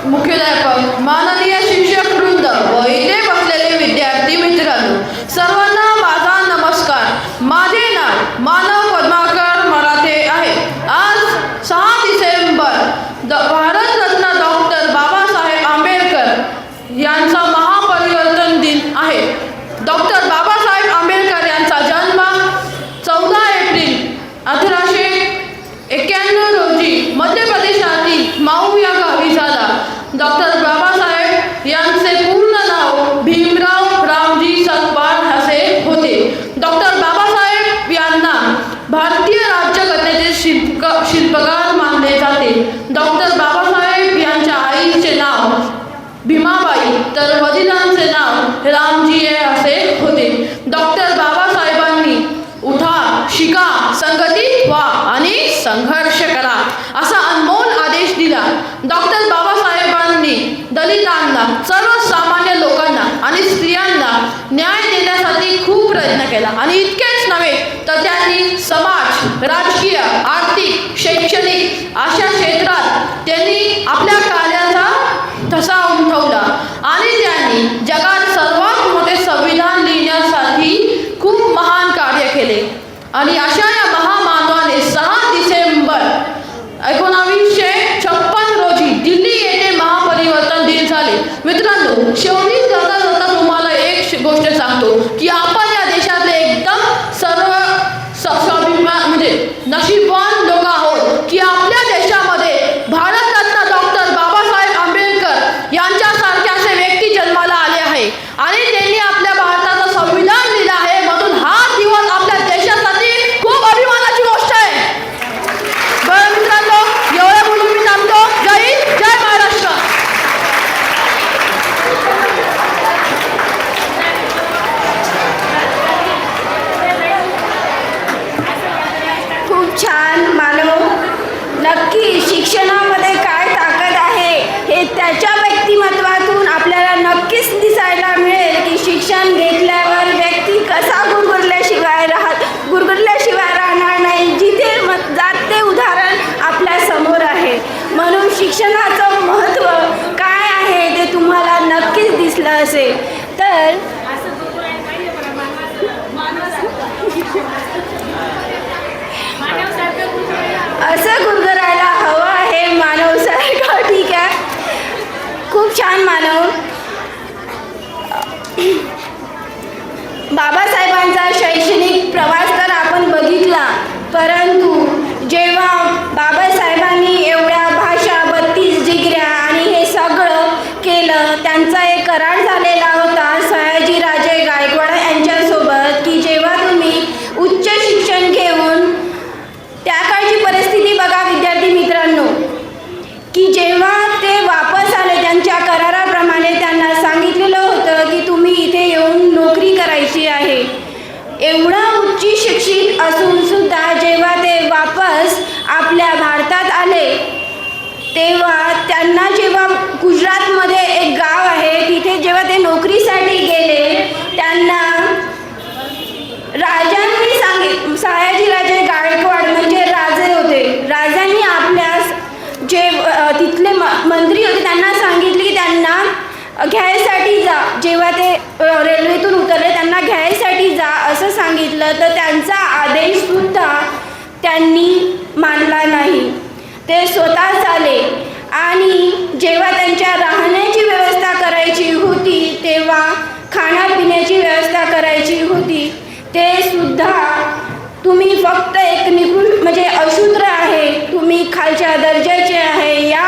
[SPEAKER 8] मुख्याध्यापक, माननीय शिक्षक वृंद व इथे बसलेले विद्यार्थी मित्रांनो, सर्वांना माझा नमस्कार. माझे नाव मानव पद्माकर मराठे आहे. आज 6 डिसेंबर भारतरत्न डॉक्टर बाबासाहेब आंबेडकर यांचा महापरिवर्तन दिन आहे. डॉक्टर बाबासाहेब आंबेडकर यांचा जन्म 14 एप्रिल 1891 रोजी मध्य प्रदेशातील माऊ या गावी झाला. डॉक्टर बाबासाहेब नाही तर वडिलांचे नाव रामजी असे होते. डॉक्टर बाबासाहेबांनी उठा, शिका, संघटित व्हा आणि संघर्ष करा असा अनमोल आदेश दिला. डॉक्टर बाबासाहेबांनी दलितांना, सर्वसामान्य लोकांना आणि स्त्रियांना न्याय देण्यासाठी खूप प्रयत्न केला आणि इतकेच नव्हे तर त्यांनी समाज, राजकीय, आर्थिक, शैक्षणिक अशा क्षेत्रात त्यांनी आपल्या कार्याचा ठसा उमटवला आणि त्यांनी जगात सर्वात मोठे संविधान लिहिण्यासाठी खूप महान कार्य केले. आणि अशा या महामानवाने 6 डिसेंबर 1956 रोजी दिल्ली येथे महापरिवर्तन दिन झाले. मित्रांनो, शेवटी जाता जाता तुम्हाला एक गोष्ट सांगतो की आपण या देशातले एकदम स्वाभिमान म्हणजे नशीबवान लोक आहोत की आपल्या देशामध्ये भारतरत्न डॉक्टर बाबासाहेब आंबेडकर यांच्यासारखे असे व्यक्ती जन्माला आले आहे आणि त्यांनी आपल्या भारताचं संविधान लिहिलं आहे. म्हणून हा दिवस आपल्या देशासाठी खूप अभिमानाची गोष्ट आहे. बरं मित्रांनो, एवढं बोलून मी थांबतो. जय हिंद, जय महाराष्ट्र.
[SPEAKER 1] खूप छान मानव. नक्की शिक्षणामध्ये काय ताकद आहे हे त्याच्या व्यक्तिमत्वातून आपल्याला नक्कीच दिसायला मिळेल की शिक्षण घेतल्यावर व्यक्ती कसा गुरगुरल्याशिवाय राहणार नाही. जिथे जात ते उदाहरण आपल्या समोर आहे. म्हणून शिक्षणाचं महत्त्व काय आहे ते तुम्हाला नक्कीच दिसलं असेल. तर असं गुरगुरायला हवं आहे मानवसारखं. ठीक आहे, खूप छान मानव. बाबासाहेबांचा शैक्षणिक प्रवास तर आपण बघितला, परंतु जेव्हा बाबासाहेबांनी एवढ्या भाषा, 32 डिग्र्या आणि हे सगळं केलं, त्यांचा एक करार झालेला होता सयाजीराजे गायकवाड यांच्यासोबत की जेव्हा तुम्ही उच्च शिक्षण घेऊन, त्या काळची परिस्थिती बघा विद्यार्थी मित्रांनो, की जेव्हा ते वापस आले त्यांच्या कराराप्रमाणे त्यांना सांगितलेलं होतं की तुम्ही इथे येऊन नोकरी करायची आहे. एवढं उच्च शिक्षित असून सुद्धा जेव्हा ते वापस आपल्या भारतात आले तेव्हा त्यांना, जेव्हा गुजरातमध्ये एक गाव आहे तिथे जेव्हा ते नोकरीसाठी गेले, त्यांना राजांनी सयाजीराजे गायकवाड म्हणजे राजे होते, राजांनी आपल्या जे तिथले मंत्री होते त्यांना सांगितले की त्यांना घ्यायसाठी जा. जेव्हा ते रेल्वेतून उतरले त्यांना घ्यायसाठी जा असं सांगितलं, तर त्यांचा आदेशसुद्धा त्यांनी मानला नाही. ते स्वतःच आले आणि जेव्हा त्यांच्या राहण्याची व्यवस्था करायची होती, तेव्हा खाण्यापिण्याची व्यवस्था करायची होती, ते सुद्धा तुम्ही फक्त एक म्हणजे अशूद्र आहे, तुम्ही खालच्या दर्जाचे आहे, या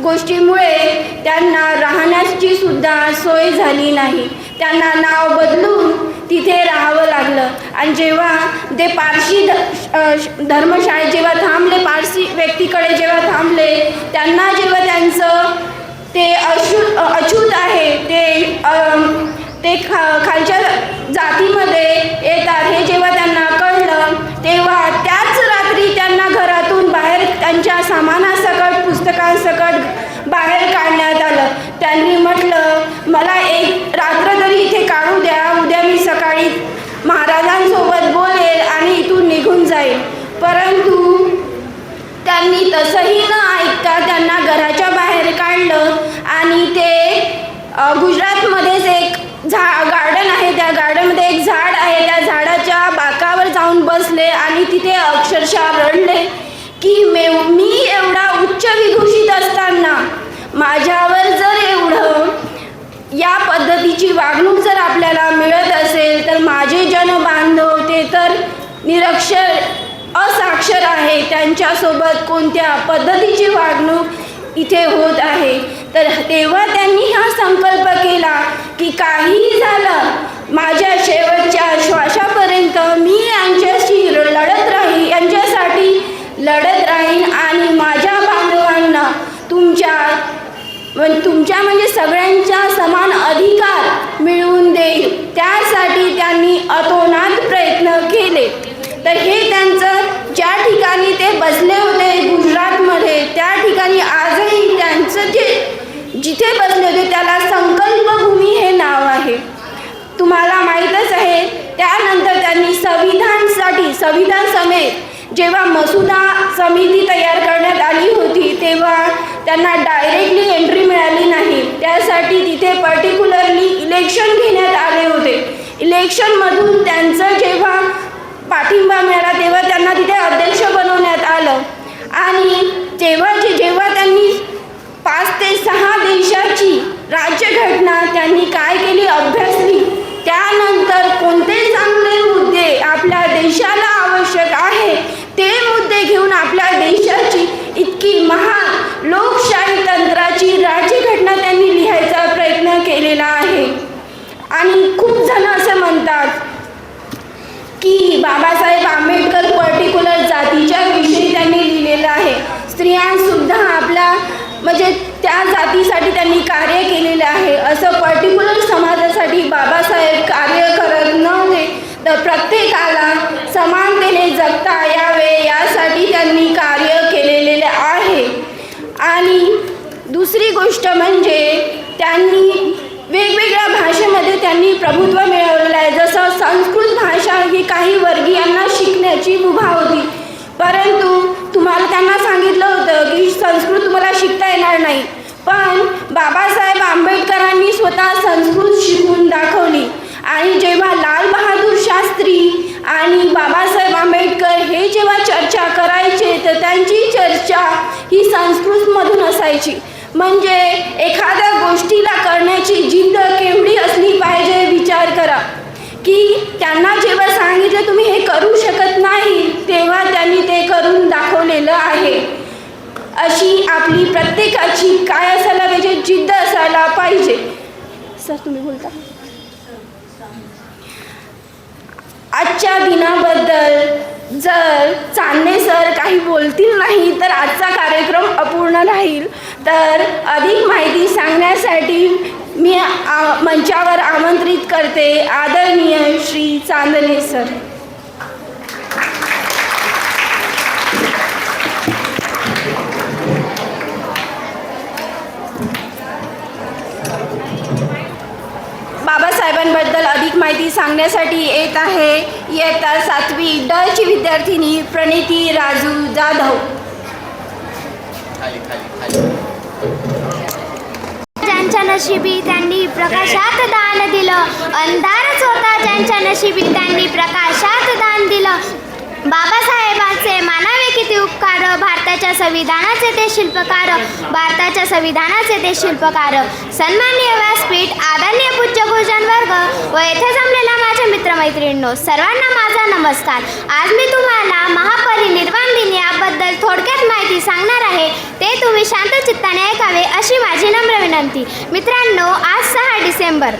[SPEAKER 1] गोष्टीमुळे त्यांना राहण्याची सुद्धा सोय झाली नाही. त्यांना नाव बदलून तिथे राहावं लागलं. आणि जेव्हा ते पारशी धर्मशाळेत जेव्हा थांबले, पारसी व्यक्तीकडे जेव्हा थांबले, त्यांना जेव्हा त्यांचं ते अछूत आहे ते खालच्या जातीमध्ये येतात हे जेव्हा त्यांना कळलं, तेव्हा त्याच रात्री त्यांना घरातून बाहेर त्यांच्या सामानासकट, पुस्तकांसकट बाहेर काढण्यात आलं. त्यांनी म्हटलं, मला एक रात्र तरी इथे काढू द्या, उद्या मी सकाळी महाराजांसोबत बोलेल आणि इथून निघून जाईल. परंतु त्यांनी तसंही न ऐकता त्यांना घराच्या बाहेर काढलं आणि ते गुजरातमध्येच एक गार्डन आहे, त्या गार्डनमध्ये एक झाड आहे, त्या झाडाच्या बाकावर जाऊन बसले आणि तिथे अक्षरशः रडले की मी एवढा उच्च विभूषित असताना माझ्यावर जर एवढं या पद्धतीची वागणूक जर आपल्याला मिळत असेल, तर माझे जनबांधव ते तर निरक्षर, असाक्षर आहे, त्यांच्यासोबत कोणत्या पद्धतीची वागणूक इथे होत आहे. तर तेव्हा त्यांनी हा संकल्प केला की काहीही झालं, माझ्या शेवटच्या श्वासापर्यंत मी यांच्यासाठी लढत राहीन आणि माझ्या बांधवांना तुमच्या म्हणजे सगळ्यांच्या जिथे बसले होते त्याला संकल्पभूमी हे नाव आहे. तुम्हाला माहीतच आहे. त्यानंतर त्यांनी संविधान समेत जेव्हा मसुदा समिती तयार करण्यात आली होती तेव्हा त्यांना डायरेक्टली एंट्री मिळाली नाही. त्यासाठी तिथे पर्टिक्युलरली इलेक्शन घेण्यात आले होते. इलेक्शनमधून त्यांचं जेव्हा पाठिंबा मिळाला तेव्हा त्यांना तिथे अध्यक्ष बनवण्यात आलं. आणि जेव्हा त्यांनी 5 ते 6 देशाची राज्यघटना त्यांनी काय केली, अभ्यासली. त्यानंतर कोणते चांगले मुद्दे आपल्या देशाला आवश्यक आहे ते मुद्दे घेऊन आपल्या देशाची इतकी महान लोकशाही तंत्राची राज्यघटना त्यांनी लिहायचा प्रयत्न केलेला आहे. आणि खूप जण असं म्हणतात की बाबासाहेब आंबेडकर पर्टिक्युलर जातीच्या विषयी त्यांनी लिहिलेलं आहे. स्त्रियांसुद्धा आपल्या म्हणजे त्या जातीसाठी त्यांनी कार्य केलेलं आहे. असं पर्टिक्युलर समाजासाठी बाबासाहेब कार्य करत नव्हते, तर प्रत्येकाला समानतेने जगता यावे यासाठी त्यांनी कार्य केलेले आहे. आणि दुसरी गोष्ट म्हणजे त्यांनी वेगवेगळ्या भाषेमध्ये त्यांनी प्रभुत्व मिळवलेलं आहे. जसं संस्कृत भाषा ही काही वर्गीयांना शिकण्याची मुभा होती, परंतु त्यांना सांगितलं होतं की संस्कृत तुम्हाला शिकता येणार नाही. पण बाबासाहेब आंबेडकरांनी स्वतः संस्कृत शिकवून दाखवली. आणि जेव्हा लाल बहादूर शास्त्री आणि बाबासाहेब आंबेडकर हे जेव्हा चर्चा करायचे तर त्यांची चर्चा ही संस्कृतमधून असायची. म्हणजे एखाद्या गोष्टीला करण्याची जिद्द केवढी असली पाहिजे विचार करा. की त्यांना जेव्हा सांगितलं तुम्ही हे करू शकत नाही तेव्हा त्यांनी ते करून दाखवलेलं आहे. अशी आपली प्रत्येकाची काय असायला पाहिजे, जिद्द असायला पाहिजे. सर तुम्ही बोलता. आजच्या दिनाबद्दल जर चांदणे सर काही बोलतील नाही तर आजचा कार्यक्रम अपूर्ण राहील. तर अधिक माहिती सांगण्यासाठी मी मंचावर आमंत्रित करते आदरणीय श्री चांदणे सर. बाबासाहेबांबद्दल अधिक माहिती सांगण्यासाठी येत आहे इयत्ता 7वी ड ची विद्यार्थिनी प्रणिती राजू जाधव.
[SPEAKER 3] ज्यांच्या नशिबी त्यांनी प्रकाशात दान दिलं, अंधारच होता ज्यांच्या नशिबी त्यांनी प्रकाशात दान दिलं. बाबासाहेबांचे मानावे किती उपकार, भारताच्या संविधानाचे ते शिल्पकार, भारताच्या संविधानाचे ते शिल्पकार. सन्माननीय व्यासपीठ, आदरणीय पूज्य गुरुजन वर्ग व येथे जमलेला माझ्या मित्रमैत्रिणींनो, सर्वांना माझा नमस्कार. आज मी तुम्हाला महापरिनिर्वाण दिन याबद्दल थोडक्यात माहिती सांगणार आहे. ते तुम्ही शांत चित्ताने ऐकावे अशी माझी नम्र विनंती. मित्रांनो, आज 6 डिसेंबर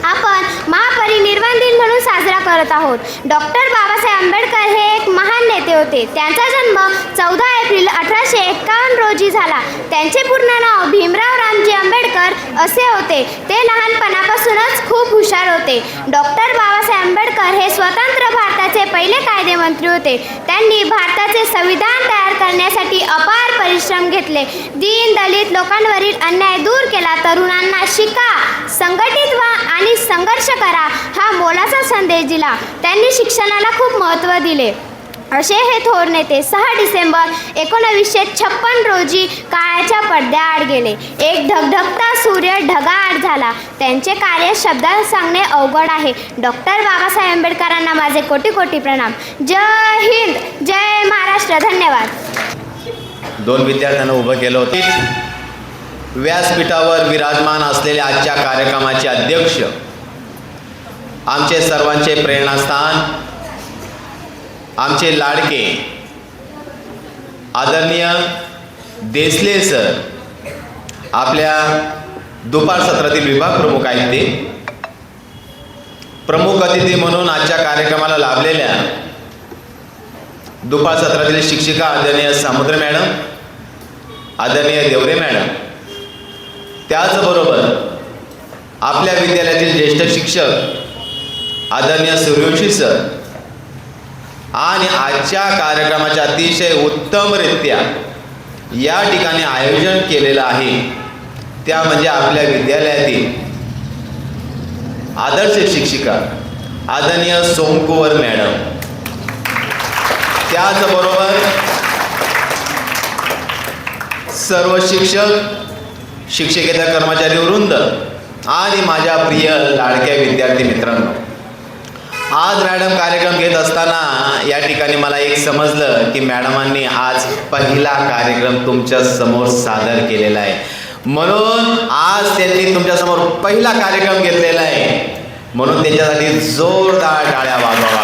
[SPEAKER 3] आपण महापरिनिर्वाण दिन म्हणून साजरा करत आहोत. डॉक्टर बाबासाहेब आंबेडकर हे एक महान नेते होते. त्यांचा जन्म 14 एप्रिल 1851 रोजी झाला. त्यांचे पूर्ण नाव भीमराव रामजी आंबेडकर असे होते. ते लहानपणापासूनच खूप हुशार होते. डॉक्टर बाबासाहेब आंबेडकर हे स्वतंत्र भारताचे पहिले कायदेमंत्री होते. त्यांनी भारताचे संविधान तयार करण्यासाठी अपार परिश्रम घेतले. दीन दलित लोकांवरील अन्याय दूर केला. तरुणांना शिका, संघटित व्हा आणि संघर्ष करा हा मोलाचा संदेश दिला. त्यांनी शिक्षणाला खूप महत्त्व दिले. असे हे थोर नेते 6 डिसेंबर 1956 रोजी काळाच्या पडद्याआड गेले. एक धगधगता सूर्य ढगाआड झाला. त्यांचे कार्य शब्दात सांगणे अवघड आहे. डॉक्टर बाबासाहेब आंबेडकरांना माझे कोटी कोटी प्रणाम. जय हिंद, जय महाराष्ट्र. धन्यवाद.
[SPEAKER 9] 2 विद्यार्थ्यांना उभं केलं होतं. व्यासपीठावर विराजमान असलेल्या आजच्या कार्यक्रमाचे अध्यक्ष, आमचे सर्वांचे प्रेरणास्थान, आमचे लाडके आदरणीय देसले सर, आपल्या दुपार सत्रातील विभाग प्रमुख आहेत. ते प्रमुख अतिथी म्हणून आजच्या कार्यक्रमाला लाभलेल्या दुपार सत्रातील शिक्षिका आदरणीय सामुद्रे मॅडम, आदरणीय देवरे मॅडम, त्याचबरोबर आपल्या विद्यालयातील ज्येष्ठ शिक्षक आदरणीय सूर्यवंशी सर आणि आजच्या कार्यक्रमाच्या अतिशय उत्तमरित्या या ठिकाणी आयोजन केलेलं आहे त्या म्हणजे आपल्या विद्यालयातील आदर्श शिक्षिका आदरणीय सोमकुवर मॅडम. त्याचबरोबर सर्व शिक्षक, शिक्षकेतर कर्मचारी वृंद आणि माझ्या प्रिय लाडक्या विद्यार्थी मित्रांनो, आज मॅडम कार्यक्रम घेत असताना या ठिकाणी मला एक समजलं की मॅडमांनी आज पहिला कार्यक्रम तुमच्या समोर सादर केलेला आहे. म्हणून आज त्यांनी तुमच्यासमोर पहिला कार्यक्रम घेतलेला आहे. म्हणून त्यांच्यासाठी जोरदार टाळ्या वाजवा.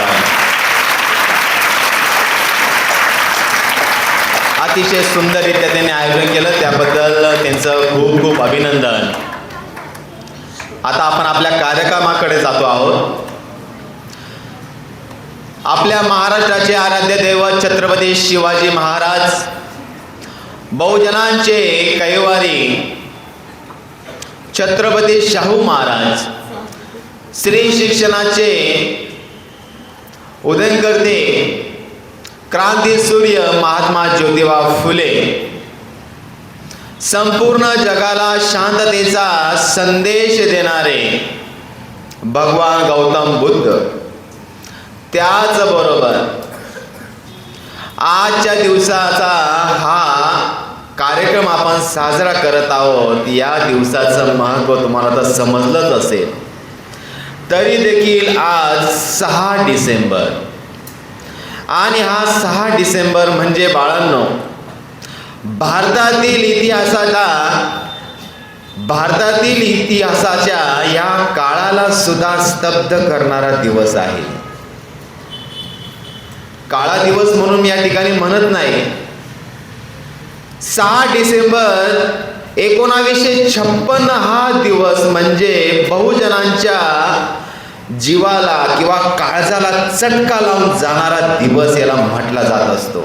[SPEAKER 9] अतिशय सुंदररित्या त्यांनी आयोजन केलं, त्याबद्दल त्यांचं खूप खूप अभिनंदन. आता आपण आपल्या कार्यक्रमाकडे जातो आहोत. आपल्या महाराष्ट्राचे आराध्य दैवत छत्रपती शिवाजी महाराज, बहुजनांचे कैवारी छत्रपती शाहू महाराज, स्त्री शिक्षणाचे उदयकर्ते क्रांती सूर्य महात्मा ज्योतिबा फुले, संपूर्ण जगाला शांततेचा संदेश देणारे भगवान गौतम बुद्ध, त्याचबरोबर आजच्या दिवसाचा हा कार्यक्रम आपण साजरा करत आहोत. या दिवसाचं महत्त्व तुम्हाला तर समजलंच असेल. तरी देखील आज 6 डिसेंबर आणि हा 6 डिसेंबर म्हणजे बाळांनो, भारतातील इतिहासाच्या या काळाला सुद्धा स्तब्ध करणारा दिवस आहे. काळा दिवस म्हणून मी या ठिकाणी म्हणत नाही. 6 डिसेंबर 1956 हा दिवस म्हणजे बहुजनांच्या जीवाला किंवा काळजाला चटका लावून जाणारा दिवस याला म्हटला जात असतो.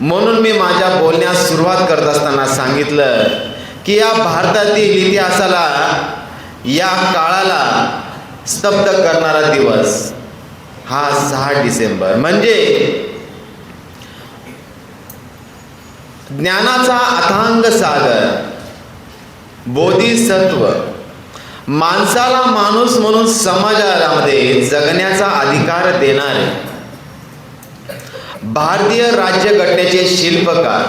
[SPEAKER 9] म्हणून मी माझ्या बोलण्यास सुरुवात करत असताना सांगितलं की या भारतातील इतिहासाला, या काळाला स्तब्ध करणारा दिवस हा 6 डिसेंबर म्हणजे ज्ञानाचा अथांग सागर, बोधिसत्व, माणसाला माणूस म्हणून समाजामध्ये जगण्याचा अधिकार देणारे भारतीय राज्यघटनेचे शिल्पकार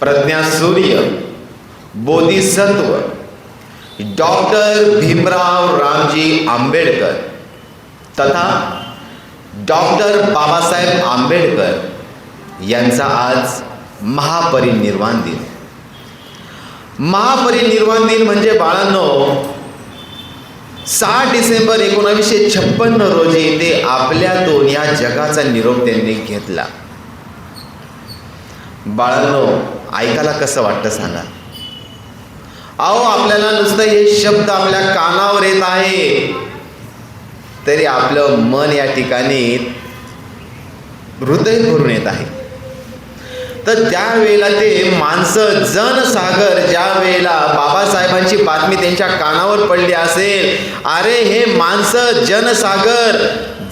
[SPEAKER 9] प्रज्ञासूर्य बोधिसत्व डॉक्टर भीमराव रामजी आंबेडकर तथा डॉक्टर बाबासाहेब आंबेडकर यांचा आज महापरिनिर्वाण दिन. महापरिनिर्वाण दिन म्हणजे बाळांनो 6 डिसेंबर 1956 रोजी ते आपल्यातून या जगाचा निरोप त्यांनी घेतला. बाळांनो, ऐकायला कसं वाटतं सांगा. अहो, आपल्याला नुसतं हे शब्द आपल्या कानावर येत आहे तरी आपलं मन या ठिकाणी हृदय भरून येत आहे. तर त्यावेळेला ते माणसं जनसागर, ज्या वेळेला बाबासाहेबांची बातमी त्यांच्या कानावर पडली असेल, अरे हे माणसं जनसागर,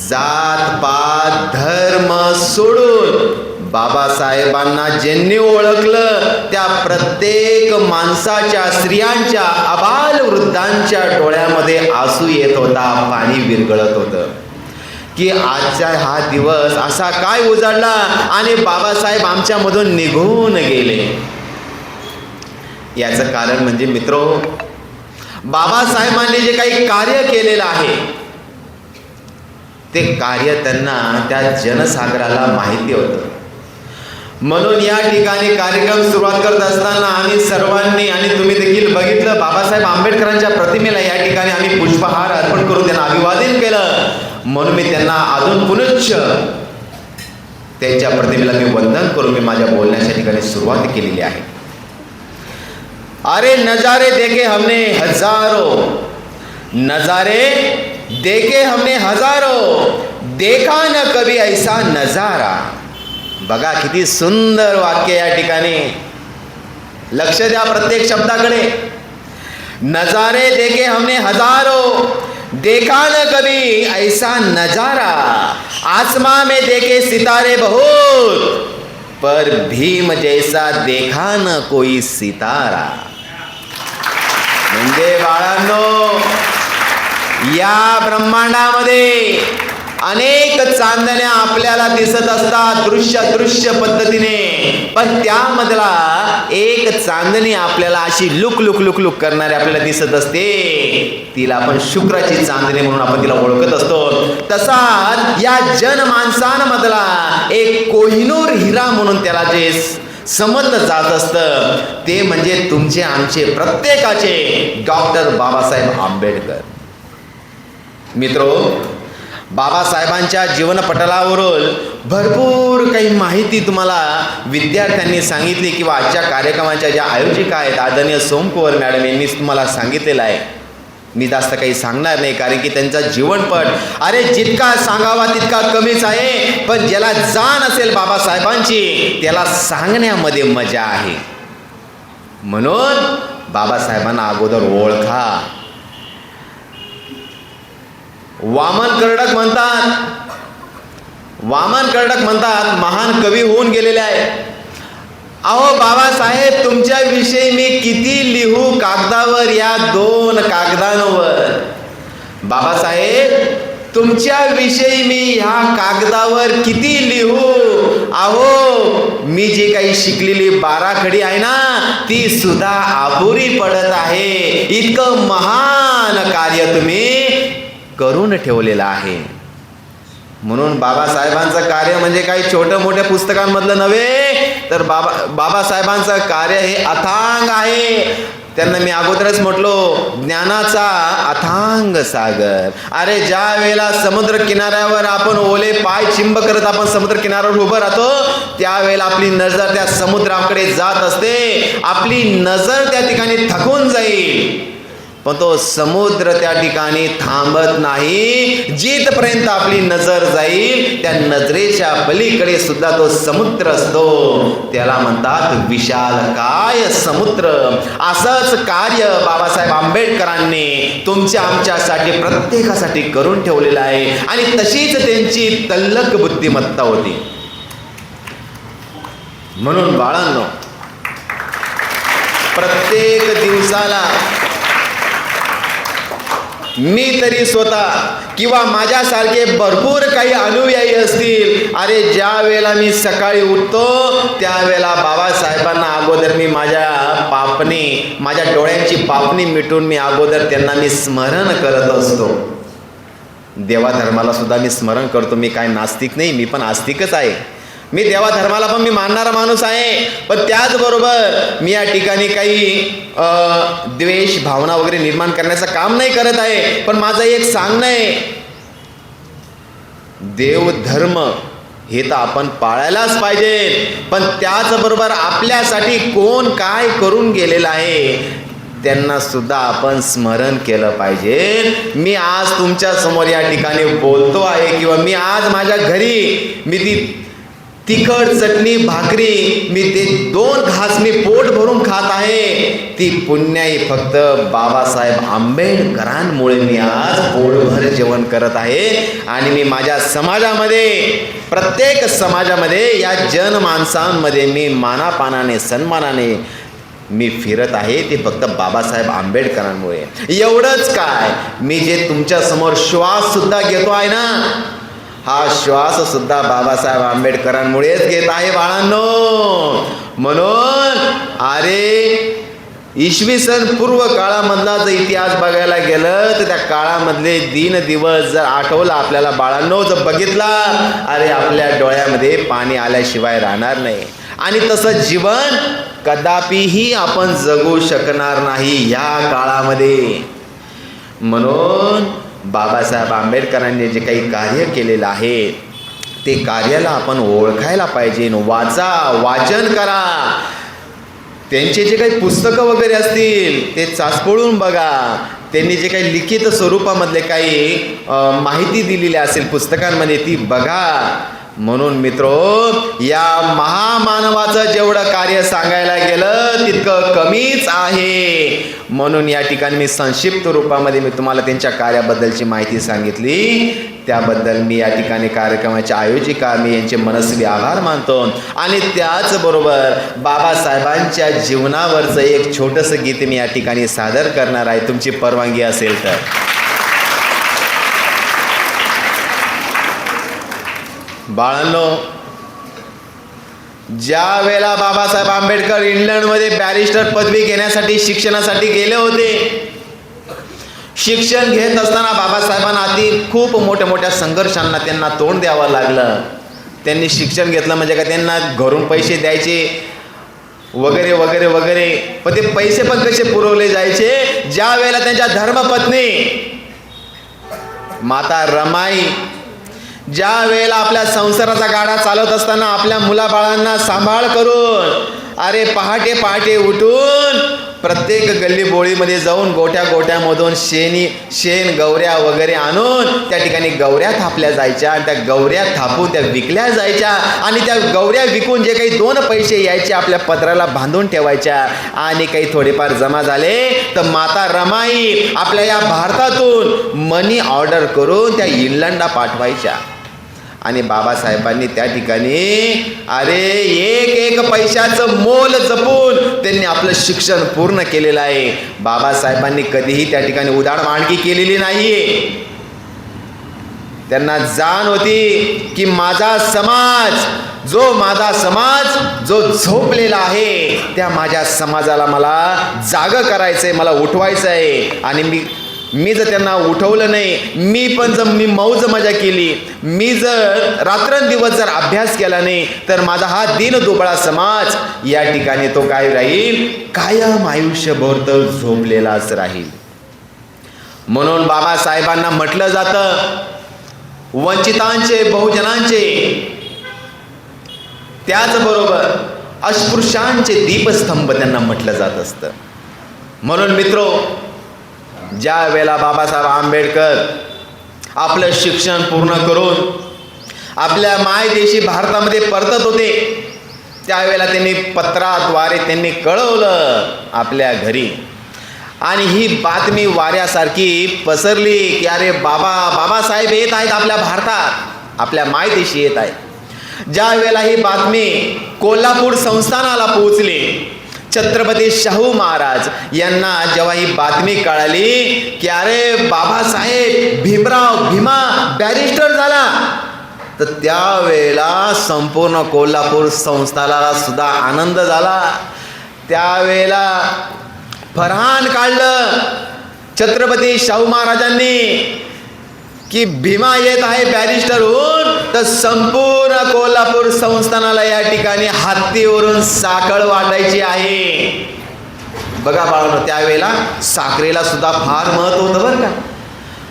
[SPEAKER 9] जात पात धर्म सोडून बाबासाहेबांना ज्यांनी ओळखलं त्या प्रत्येक माणसाच्या, स्त्रियांच्या, अबाल वृद्धांच्या डोळ्यामध्ये आसू येत होता, पाणी विरघळत होतं की आजचा हा दिवस असा काय उजाडला आणि बाबासाहेब आमच्यामधून निघून गेले. याचं कारण म्हणजे मित्रो, बाबासाहेबांनी जे काही कार्य केलेलं आहे ते कार्य त्यांना त्या जनसागराला माहिती होतं. म्हणून या ठिकाणी कार्यक्रम सुरुवात करत असताना आम्ही सर्वांनी, आणि तुम्ही देखील बघितलं, बाबासाहेब आंबेडकरांच्या प्रतिमेला या ठिकाणी आम्ही पुष्पहार अर्पण करून त्यांना अभिवादन केलं. म्हणून मी त्यांना अजून पुनश्च त्यांच्या प्रतिमेला मी वंदन करून मी माझ्या बोलण्याच्या ठिकाणी सुरुवात केलेली आहे. अरे नजारे देखे हमने हजारों, नजारे देखे हमने हजारों, देखा न कभी ऐसा नजारा. बघा किती सुंदर वाक्य या ठिकाणी. लक्ष द्या प्रत्येक शब्दाकडे. नजारे देखे हमने हजारों, देखा न कभी ऐसा नजारा, आसमां में देखे सितारे बहुत, पर भीम जैसा देखा न कोई सितारा. म्हणजे बाळांनो, या ब्रह्मांडामध्ये अनेक चांदण्या आपल्याला दिसत असतात दृश्य पद्धतीने, पण त्यामधला एक चांदणी आपल्याला अशी लुक लुक लुक लुक करणारी आपल्याला दिसत असते. तिला आपण शुक्राची चांदणी म्हणून आपण तिला ओळखत असतो. तसाच या जनमानसांमधला एक कोहिनूर हिरा म्हणून त्याला जे समजलं जात असतं ते म्हणजे तुमचे आमचे प्रत्येकाचे डॉक्टर बाबासाहेब आंबेडकर. मित्रो, बाबासाहेबांच्या जीवनपटलावरून भरपूर काही माहिती तुम्हाला विद्यार्थ्यांनी सांगितली किंवा आजच्या कार्यक्रमाच्या ज्या आयोजिका आहेत आदरणीय सोमकुवर मॅडम यांनी तुम्हाला सांगितलेलं आहे. मी जास्त काही सांगणार नाही, कारण की त्यांचा जीवनपट अरे जितका सांगावा तितका कमीच आहे. पण ज्याला जाण असेल बाबासाहेबांची त्याला सांगण्यामध्ये मजा आहे. म्हणून बाबासाहेबांना अगोदर ओळखा. वामन कर्डक म्हणतात महान कवी होऊन गेलेले आहे. अहो बाबासाहेब, तुमच्या विषयी मी किती लिहू कागदावर, या 2 कागदांवर. बाबासाहेब, तुमच्या विषयी मी ह्या कागदावर किती लिहू. अहो मी जी काही शिकलेली 12 खडी आहे ना ती सुद्धा अपुरी पडत आहे. इतकं महान कार्य तुम्ही करून ठेवलेलं आहे. म्हणून बाबासाहेबांचं कार्य म्हणजे काही छोट्या मोठ्या पुस्तकांमधलं नव्हे, तर बाबासाहेबांचं कार्य हे अथांग आहे. त्यांना मी अगोदरच म्हटलो, ज्ञानाचा अथांग सागर. अरे ज्या वेळेला समुद्र किनाऱ्यावर आपण ओले पाय चिंब करत आपण समुद्र किनाऱ्यावर उभं राहतो त्यावेळेला आपली नजर त्या समुद्राकडे जात असते. आपली नजर त्या ठिकाणी थकून जाईल, पण तो समुद्र त्या ठिकाणी थांबत नाही. जिथपर्यंत आपली नजर जाईल त्या नजरेच्या पलीकडे सुद्धा तो समुद्र असतो. त्याला म्हणतात विशालकाय समुद्र. असंच कार्य बाबासाहेब आंबेडकरांनी तुमच्या आमच्यासाठी प्रत्येकासाठी करून ठेवलेलं आहे. आणि तशीच त्यांची तल्लख बुद्धिमत्ता होती. म्हणून बाळांनो, प्रत्येक दिवसाला मी तरी स्वतः किंवा माझ्यासारखे भरपूर काही अनुयायी असतील, अरे ज्या वेळेला मी सकाळी उठतो त्यावेळेला बाबासाहेबांना अगोदर मी माझ्या डोळ्यांची पापणी मिटून मी अगोदर त्यांना मी स्मरण करत असतो. देवाधर्माला सुद्धा मी स्मरण करतो. मी काय नास्तिक नाही, मी पण आस्तिकच आहे. मी देवाधर्माला पण मी मानणारा माणूस आहे. पण त्याचबरोबर मी या ठिकाणी काही द्वेष भावना वगैरे निर्माण करण्याचं काम नाही करत आहे. पण माझं एक सांगणं आहे, देवधर्म हे तर आपण पाळायलाच पाहिजे, पण त्याचबरोबर आपल्यासाठी कोण काय करून गेलेलं आहे त्यांना सुद्धा आपण स्मरण केलं पाहिजे. मी आज तुमच्या समोर या ठिकाणी बोलतो आहे किंवा मी आज माझ्या घरी मी ती तिखट चटणी भाकरी मी ते 2 घास मी पोट भरून खात आहे, ती पुण्याई फक्त बाबासाहेब आंबेडकरांमुळे मी आज पोटभर जेवण करत आहे. आणि मी माझ्या समाजामध्ये, प्रत्येक समाजामध्ये या जनमानसांमध्ये मी मानापानाने सन्मानाने मी फिरत आहे, ते फक्त बाबासाहेब आंबेडकरांमुळे. एवढंच काय, मी जे तुमच्या समोर श्वास सुद्धा घेतो आहे ना, हा श्वास सुद्धा बाबासाहेब आंबेडकरांमुळेच घेत आहे बाळांनो. म्हणून अरे इसवी सन पूर्व काळामधला जर इतिहास बघायला गेलं तर त्या काळामधले दिन दिवस जर आठवला आपल्याला बाळांनो, जर बघितला, अरे आपल्या डोळ्यामध्ये पाणी आल्याशिवाय राहणार नाही. आणि तसं जीवन कदापिही आपण जगू शकणार नाही या काळामध्ये. म्हणून बाबासाहेब आंबेडकरांनी जे काही कार्य केलेलं आहे ते कार्याला आपण ओळखायला पाहिजे. वाचन करा. त्यांचे जे काही पुस्तकं वगैरे असतील ते चाचपळून बघा. त्यांनी जे काही लिखित स्वरूपामधले काही माहिती दिलेली असेल पुस्तकांमध्ये ती बघा. म्हणून मित्रो, या महामानवाचं जेवढं कार्य सांगायला गेलं तितकं कमीच आहे. म्हणून या ठिकाणी मी संक्षिप्त रूपामध्ये मी तुम्हाला त्यांच्या कार्याबद्दलची माहिती सांगितली. त्याबद्दल मी या ठिकाणी कार्यक्रमाच्या आयोजिका मी यांचे मनस्वी आभार मानतो. आणि त्याचबरोबर बाबासाहेबांच्या जीवनावरचं एक छोटंसं गीत मी या ठिकाणी सादर करणार आहे, तुमची परवानगी असेल तर. बाळांनो, ज्या वेळेला बाबासाहेब आंबेडकर इंग्लंडमध्ये बॅरिस्टर पदवी घेण्यासाठी शिक्षणासाठी गेले होते, शिक्षण घेत असताना बाबासाहेबांना खूप मोठ्या मोठ्या संघर्षांना त्यांना तोंड द्यावं लागलं. त्यांनी शिक्षण घेतलं म्हणजे का त्यांना घरून पैसे द्यायचे वगैरे वगैरे वगैरे, पण ते पैसे पण कसे पुरवले जायचे. ज्या वेळेला त्यांच्या धर्मपत्नी माता रमाई ज्या वेळेला आपल्या संसाराचा गाडा चालवत असताना आपल्या मुलाबाळांना सांभाळ करून अरे पहाटे पहाटे उठून प्रत्येक गल्ली बोळीमध्ये जाऊन गोट्यामधून शेण गवऱ्या वगैरे आणून त्या ठिकाणी गवऱ्या थापल्या जायच्या आणि त्या गवऱ्या थापून त्या विकल्या जायच्या आणि त्या गवऱ्या विकून जे काही 2 पैसे यायचे आपल्या पदराला बांधून ठेवायच्या आणि काही थोडेफार जमा झाले तर माता रमाई आपल्या या भारतातून मनी ऑर्डर करून त्या इंग्लंडला पाठवायच्या. आणि बाबासाहेबांनी त्या ठिकाणी अरे एक पैशाचं मोल जपून त्यांनी आपलं शिक्षण पूर्ण केलेलं आहे. बाबासाहेबांनी कधीही त्या ठिकाणी उधाणमाणकी केलेली नाहीये. त्यांना जाण होती की माझा समाज जो झोपलेला आहे त्या माझ्या समाजाला मला जागं करायचंय, मला उठवायचं आहे. आणि मी जर त्यांना उठवलं नाही, मी मौज मजा केली, मी जर रात्रंदिवस जर अभ्यास केला नाही तर माझा हा दीनदुबळा समाज या ठिकाणी तो काय राहील, कायम आयुष्यभर तो झोपलेलाच राहील. म्हणून बाबासाहेबांना म्हटलं जातं वंचितांचे, बहुजनांचे, त्याचबरोबर अस्पृश्यांचे दीपस्तंभ त्यांना म्हटलं जात असतं. म्हणून मित्रो, ज्या वेळेला बाबासाहेब आंबेडकर आपलं शिक्षण पूर्ण करून आपल्या मायदेशी भारतामध्ये परतत होते त्यावेळेला त्यांनी पत्राद्वारे त्यांनी कळवलं आपल्या घरी. आणि ही बातमी वाऱ्यासारखी पसरली की अरे बाबासाहेब येत आहेत आपल्या भारतात, आपल्या मायदेशी येत आहेत. ज्या वेळेला ही बातमी कोल्हापूर संस्थानाला पोहोचली, छत्रपती शाहू महाराज यांना जेव्हा ही बातमी कळाली की अरे बाबासाहेब भीमा बॅरिस्टर झाला, तर त्यावेळेला संपूर्ण कोल्हापूर संस्थानाला सुद्धा आनंद झाला. त्यावेळेला फरहान काढलं छत्रपती शाहू महाराजांनी की भीमा येत आहे बॅरिस्टर होऊन, तर संपूर्ण कोल्हापूर संस्थानाला या ठिकाणी हत्तीवरून साखळ वाटायची आहे. बघा बाळांनो, त्यावेळेला साखरेला सुद्धा फार महत्त्व होतं बरं का.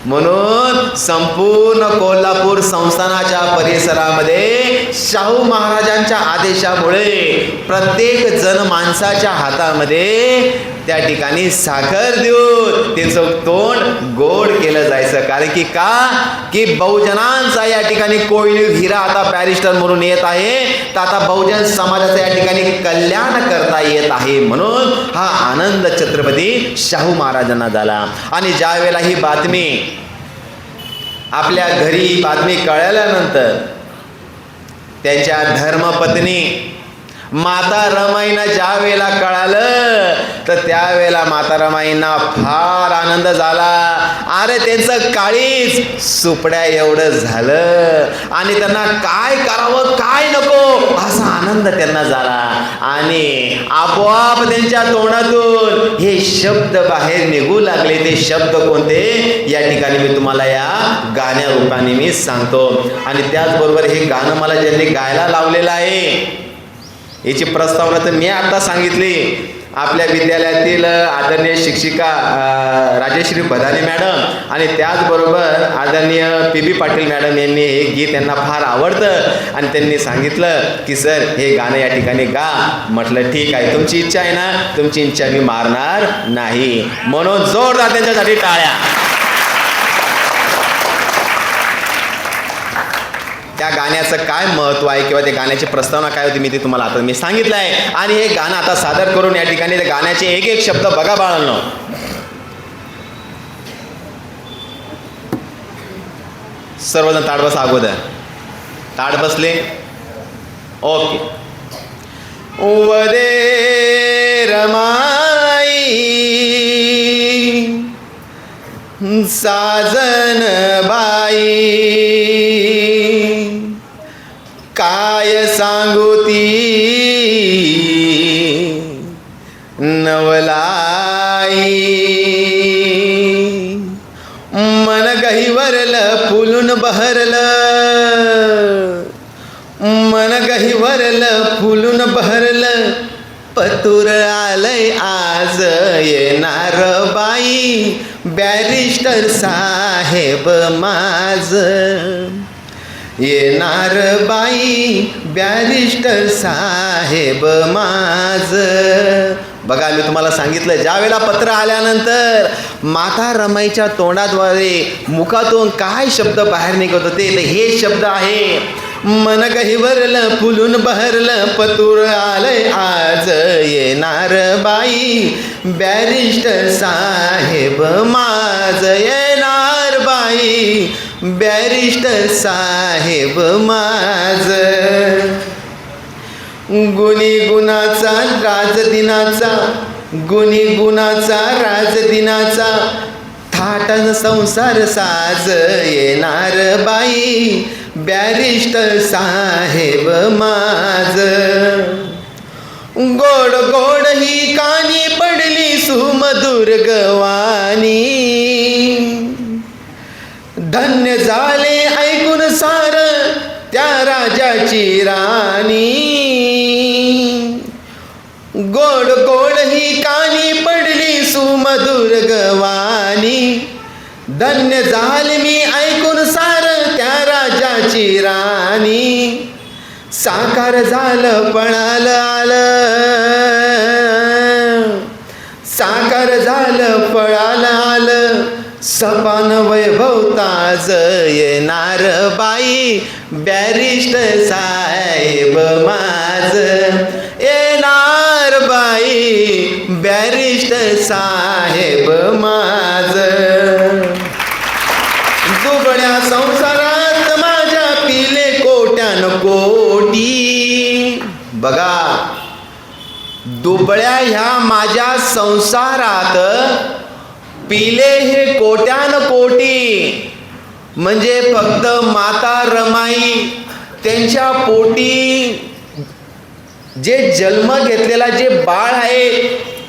[SPEAKER 9] म्हणून संपूर्ण कोल्हापूर संस्थानाच्या परिसरामध्ये शाहू महाराजांच्या आदेशामुळे प्रत्येक जन माणसाच्या हातामध्ये त्या ठिकाणी साखर देऊन त्यांचं तोंड गोड केलं जायचं. कारण की बहुजनांचा या ठिकाणी कोहिनूर हिरा आता बॅरिस्टर म्हणून येत आहे, तर आता बहुजन समाजाचं या ठिकाणी कल्याण करता येत आहे. म्हणून हा आनंद छत्रपती शाहू महाराजांना झाला. आणि ज्या वेळेला ही बातमी आपल्या घरी बातमी कळल्यानंतर त्यांच्या धर्मपत्नी माता रमाईंना ज्या वेळेला कळालं तर त्यावेळेला माता रमाईंना फार आनंद झाला. अरे त्यांचं काळीज सुपड्या एवढं झालं आणि त्यांना काय करावं काय नको असा आनंद त्यांना झाला. आणि आपोआप त्यांच्या तोंडातून हे शब्द बाहेर निघू लागले. ते शब्द कोणते या ठिकाणी मी तुम्हाला या गाण्या रूपाने मी सांगतो. आणि त्याचबरोबर हे गाणं मला ज्यांनी गायला लावलेलं आहे याची प्रस्तावना तर मी आता सांगितली. आपल्या विद्यालयातील आदरणीय शिक्षिका राजश्री बदाने मॅडम आणि त्याचबरोबर आदरणीय PB पाटील मॅडम यांनी हे गीत त्यांना फार आवडतं आणि त्यांनी सांगितलं की सर हे गाणं या ठिकाणी गा. म्हटलं ठीक आहे, तुमची इच्छा आहे ना, तुमची इच्छा मी मारणार नाही. म्हणून जोरदार त्यांच्यासाठी टाळ्या. त्या गाण्याचं काय महत्त्व आहे किंवा त्या गाण्याची प्रस्तावना काय होती ते तुम्हाला आता मी सांगितलं आहे. आणि हे गाणं आता सादर करून या ठिकाणी त्या गाण्याचे एक एक शब्द बघा बाळांनो. सर्वजण ताड बसा, अगोदर ताड बसले. ओके. वदे रमाई साजन बाई काय सांगू ती नवलाई मन गहिवरलं फुलून बहरलं मन गहिवरलं फुलून बहरलं पतुर आलंय आज येणार बाई बॅरिस्टर साहेब माझ येणार बाई बॅरिस्टर साहेब माझ. बघा मी तुम्हाला सांगितलं ज्या वेळेला पत्र आल्यानंतर माता रमाईच्या तोंडाद्वारे मुखातून काय शब्द बाहेर निघत होते तर हे शब्द आहे मन गहिवरलं फुलून बहरलं पतुर आलंय आज येणार बाई बॅरिस्टर साहेब माझ येणार बाई बॅरिस्टर साहेब माझ. गुणी गुणाचा राजदिनाचा गुणी गुणाचा राजदिनाचा थाटन संसार साज येणार बाई बॅरिस्टर साहेब माझ. गोड गोड ही कानी पडली सुमधुर गवानी धन्य झाले ऐकून सार त्या राजाची राणी. गोड गोड ही कानी पडली सुमधुर गवानी धन्य झाले मी ऐकून सार त्या राजाची राणी. साकार झालं पणाल आलं साकार झालं पळाल आलं सपान वैभव ताज येणार बाई बॅरिस्टर साहेब माझ येणार बाई बॅरिस्टर साहेब माझ. दुबळ्या संसारात माझ्या पिले कोट्यान कोटी. बघा दुबळ्या ह्या माझ्या संसारात पिले हे कोट्यान कोटी म्हणजे फक्त माता रमाई त्यांच्या पोटी जे जन्म घेतलेला जे बाळ आहे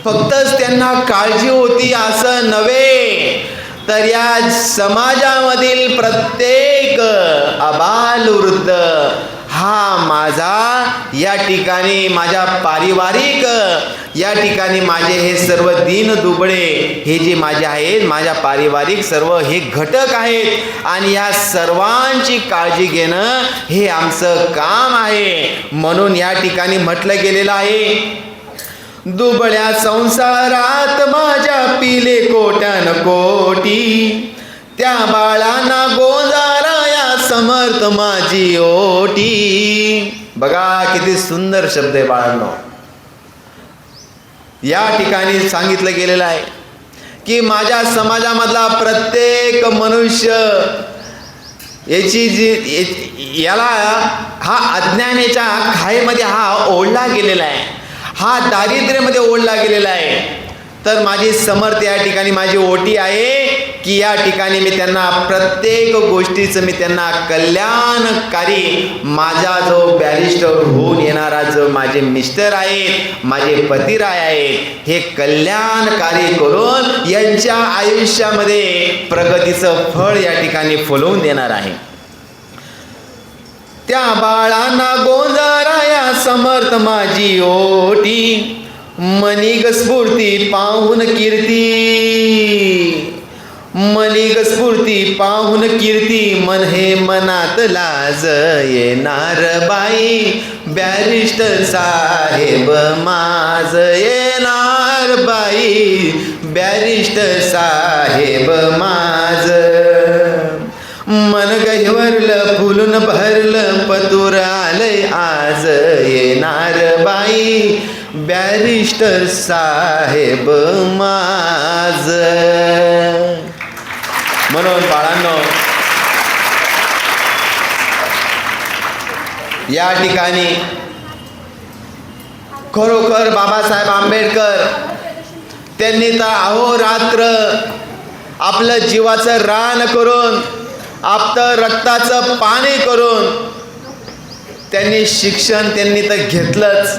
[SPEAKER 9] फक्तच त्यांना काळजी होती असं नव्हे तर या समाजामधील प्रत्येक आबालवृद्ध हा माझा या ठिकाणी माझ्या पारिवारिक या ठिकाणी माझे हे सर्व दीन दुबळे हे जे माझे आहेत माझ्या पारिवारिक सर्व हे घटक आहेत आणि या सर्वांची काळजी घेणं हे आमचं काम आहे. म्हणून या ठिकाणी म्हटलं गेलेलं आहे दुबळ्या संसारात माझ्या पिले कोट्यान कोटी त्या बाळांना गोंजारा या समर्थ माझी ओटी. बघा किती सुंदर शब्द आहे बाळांनो. या ठिकाणी सांगितलं गेलेलं आहे की माझ्या समाजामधला प्रत्येक मनुष्य याची जी याला हा अज्ञानाच्या खाईमध्ये हा ओढला गेलेला आहे हा दारिद्र्यामध्ये ओढला गेलेला आहे. तर माझी समर्थ या ठिकाणी माझी ओटी आहे की या ठिकाणी मी त्यांना प्रत्येक गोष्टीचं मी त्यांना कल्याणकारी माझा जो बॅरिस्टर होऊन येणारा जो माझे मिस्टर आहेत माझे पतिराय आहेत हे कल्याणकारी करून यांच्या आयुष्यामध्ये प्रगतीचं फळ या ठिकाणी फुलवून देणार आहे. त्या बाळांना गोंजारा या समर्थ माझी ओटी मनिग स्फूर्ती पाहून कीर्ती मनिग स्फूर्ती पाहून कीर्ती मन हे मनात लाज येणार बाई बॅरिस्टर साहेब माझ येणार बाई बॅरिस्टर साहेब माझ. मन गहिवरलं फुलून फुलून भरलं पतूर आलंय आज येणार बाई बॅरिस्टर साहेब माझ. म्हणून बाळांनो, या ठिकाणी खरोखर बाबासाहेब आंबेडकर त्यांनी तर अहोरात्र आपलं जीवाचं रान करून आपलं रक्ताचं पाणी करून त्यांनी शिक्षण त्यांनी तर घेतलंच,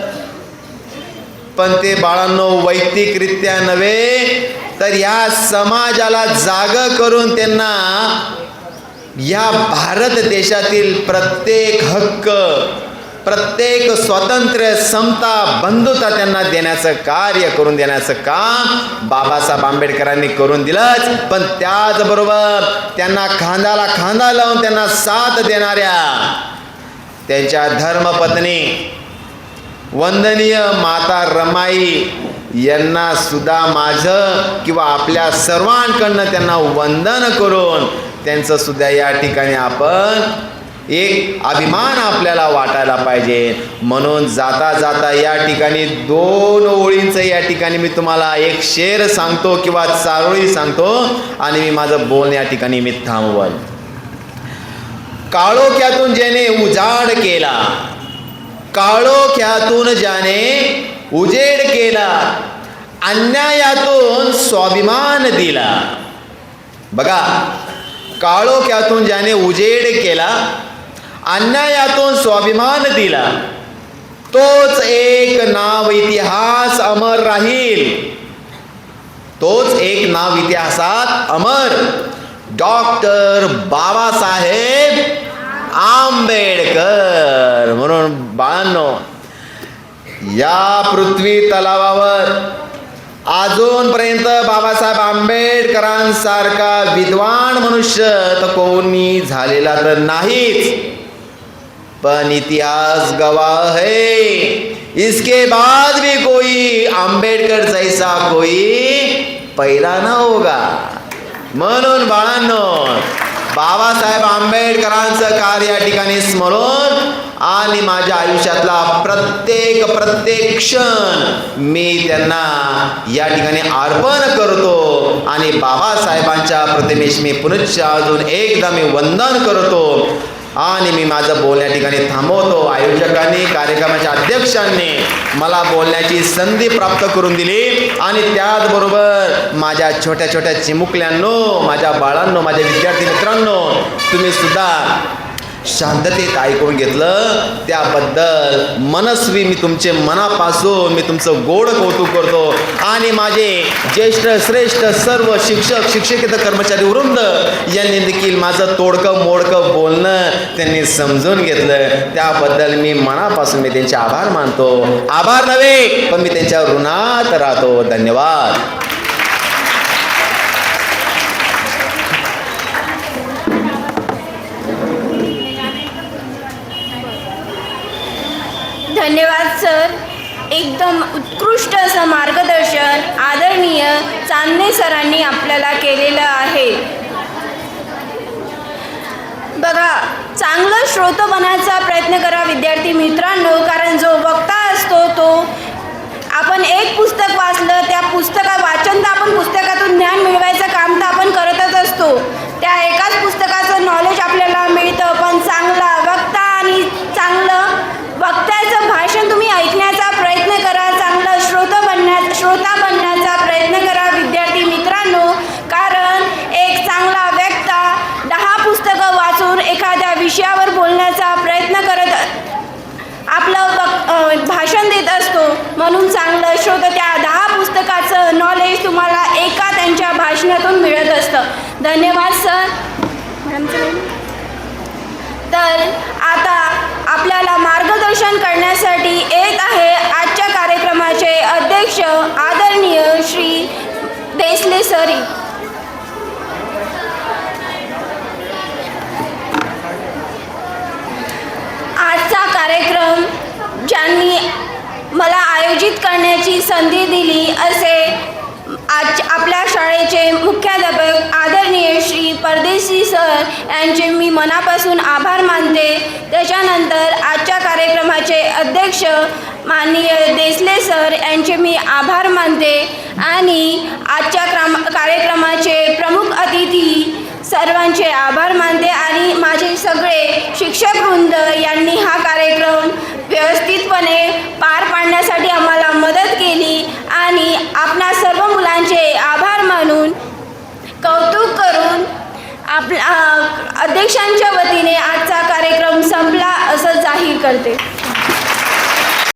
[SPEAKER 9] पण ते बाळांनो वैयक्तिकरित्या नव्हे तर या समाजाला जागं करून त्यांना या भारत देशातील प्रत्येक हक्क, प्रत्येक स्वातंत्र्य, समता, बंधुता त्यांना देण्याचं कार्य करून देण्याचं काम बाबासाहेब आंबेडकरांनी करून दिलंच. पण त्याचबरोबर त्यांना खांद्याला खांदा लावून त्यांना साथ देणाऱ्या त्यांच्या धर्मपत्नी वंदनीय माता रमाई यांना सुद्धा माझं किंवा आपल्या सर्वांकडनं त्यांना वंदन करून त्यांचं सुद्धा या ठिकाणी आपण एक अभिमान आपल्याला वाटायला पाहिजे. म्हणून जाता जाता या ठिकाणी 2 ओळींचं या ठिकाणी मी तुम्हाला एक शेर सांगतो किंवा चारोळी सांगतो आणि मी माझं बोलणं या ठिकाणी मी थांबवल. काळोख्यातून ज्याने उजाड केला, काळोख्यातून ज्याने उजेड केला, अन्यायातून स्वाभिमान दिला. बघा, काळोख्यातून ज्याने उजेड केला, अन्यायातून स्वाभिमान दिला, तोच एक नाव इतिहास अमर राहील. तोच एक नाव इतिहासात अमर, डॉक्टर बाबासाहेब आंबेडकर. म्हणून बाळांनो, या पृथ्वी तलावावर अजूनपर्यंत बाबासाहेब आंबेडकरांसारखा विद्वान मनुष्य तर कोणी झालेला तर नाहीच, पण इतिहास गवाह है इसके बाद भी कोई आंबेडकर जैसा कोई पैदा न होगा. म्हणून बाळांनो, बाबासाहेब आंबेडकरांचं कार्य या ठिकाणी स्मरून आणि माझ्या आयुष्यातला प्रत्येक क्षण मी त्यांना या ठिकाणी अर्पण करतो आणि बाबासाहेबांच्या प्रतिमेस मी पुनश्च अजून एकदा मी वंदन करतो आणि मी माझं बोलण्या ठिकाणी थांबवतो. आयोजकांनी, कार्यक्रमाच्या अध्यक्षांनी मला बोलण्याची संधी प्राप्त करून दिली आणि त्याचबरोबर माझ्या छोट्या छोट्या चिमुकल्यांनो, माझ्या बाळांनो, माझ्या विद्यार्थी मित्रांनो, तुम्ही सुद्धा शांततेत ऐकून घेतलं त्याबद्दल मनस्वी मी तुमचे मनापासून मी तुमचं गोड कौतुक करतो. आणि माझे ज्येष्ठ श्रेष्ठ सर्व शिक्षक, शिक्षकेतर कर्मचारी वृंद यांनी देखील माझं तोडकं मोडकं बोलणं त्यांनी समजून घेतलं, त्याबद्दल मी मनापासून मी त्यांचे आभार मानतो. आभार नव्हे, पण मी त्यांच्या ऋणात राहतो. धन्यवाद.
[SPEAKER 1] धन्यवाद सर. एकदम उत्कृष्ट असं मार्गदर्शन आदरणीय चांदणे सरांनी आपल्याला केलेलं आहे. बघा, चांगलं श्रोतं बनायचा प्रयत्न करा विद्यार्थी मित्रांनो, कारण जो वक्ता असतो तो आपण एक पुस्तक वाचलं, त्या पुस्तका वाचन तर आपण पुस्तकातून ज्ञान मिळवायचं काम तर आपण करतच असतो. त्या एकाच पुस्तकाचं नॉलेज आपल्याला मिळतं, पण चांगला वक्ता आणि चांगलं वक्त्याचं भाषण तुम्ही ऐकण्याचा प्रयत्न करा. चांगलं श्रोता बनण्याचा प्रयत्न करा विद्यार्थी मित्रांनो, कारण एक चांगला वक्ता 10 पुस्तकं वाचून एखाद्या विषयावर बोलण्याचा प्रयत्न करत आपलं भाषण देत असतो. म्हणून चांगलं श्रोता त्या 10 पुस्तकाचं नॉलेज तुम्हाला एका त्यांच्या भाषणातून मिळत असतं. धन्यवाद सर. तर आता आपल्याला मार्गदर्शन करण्यासाठी येत आहे आजच्या कार्यक्रमाचे अध्यक्ष आदरणीय श्री देसले सर. आजचा कार्यक्रम ज्यांनी मला आयोजित करण्याची संधी दिली असे आज आपल्या शाळेचे मुख्याध्यापक आदरणीय श्री परदेशी सर यांचे मी मनापासून आभार मानते. त्याच्यानंतर आजच्या कार्यक्रमाचे अध्यक्ष माननीय देसले सर यांचे मी आभार मानते आणि आजच्या कार्यक्रमाचे प्रमुख अतिथी सर्वांचे आभार मानते आणि माझे सगळे शिक्षकवृंद यांनी हा कार्यक्रम व्यवस्थितपणे पार पाडण्यासाठी आम्हाला मदत केली आणि आपणा सर्व मुलांचे आभार मानून कौतुक करून आपल्या अध्यक्षांच्या वतीने आजचा कार्यक्रम संपला असं जाहीर करते.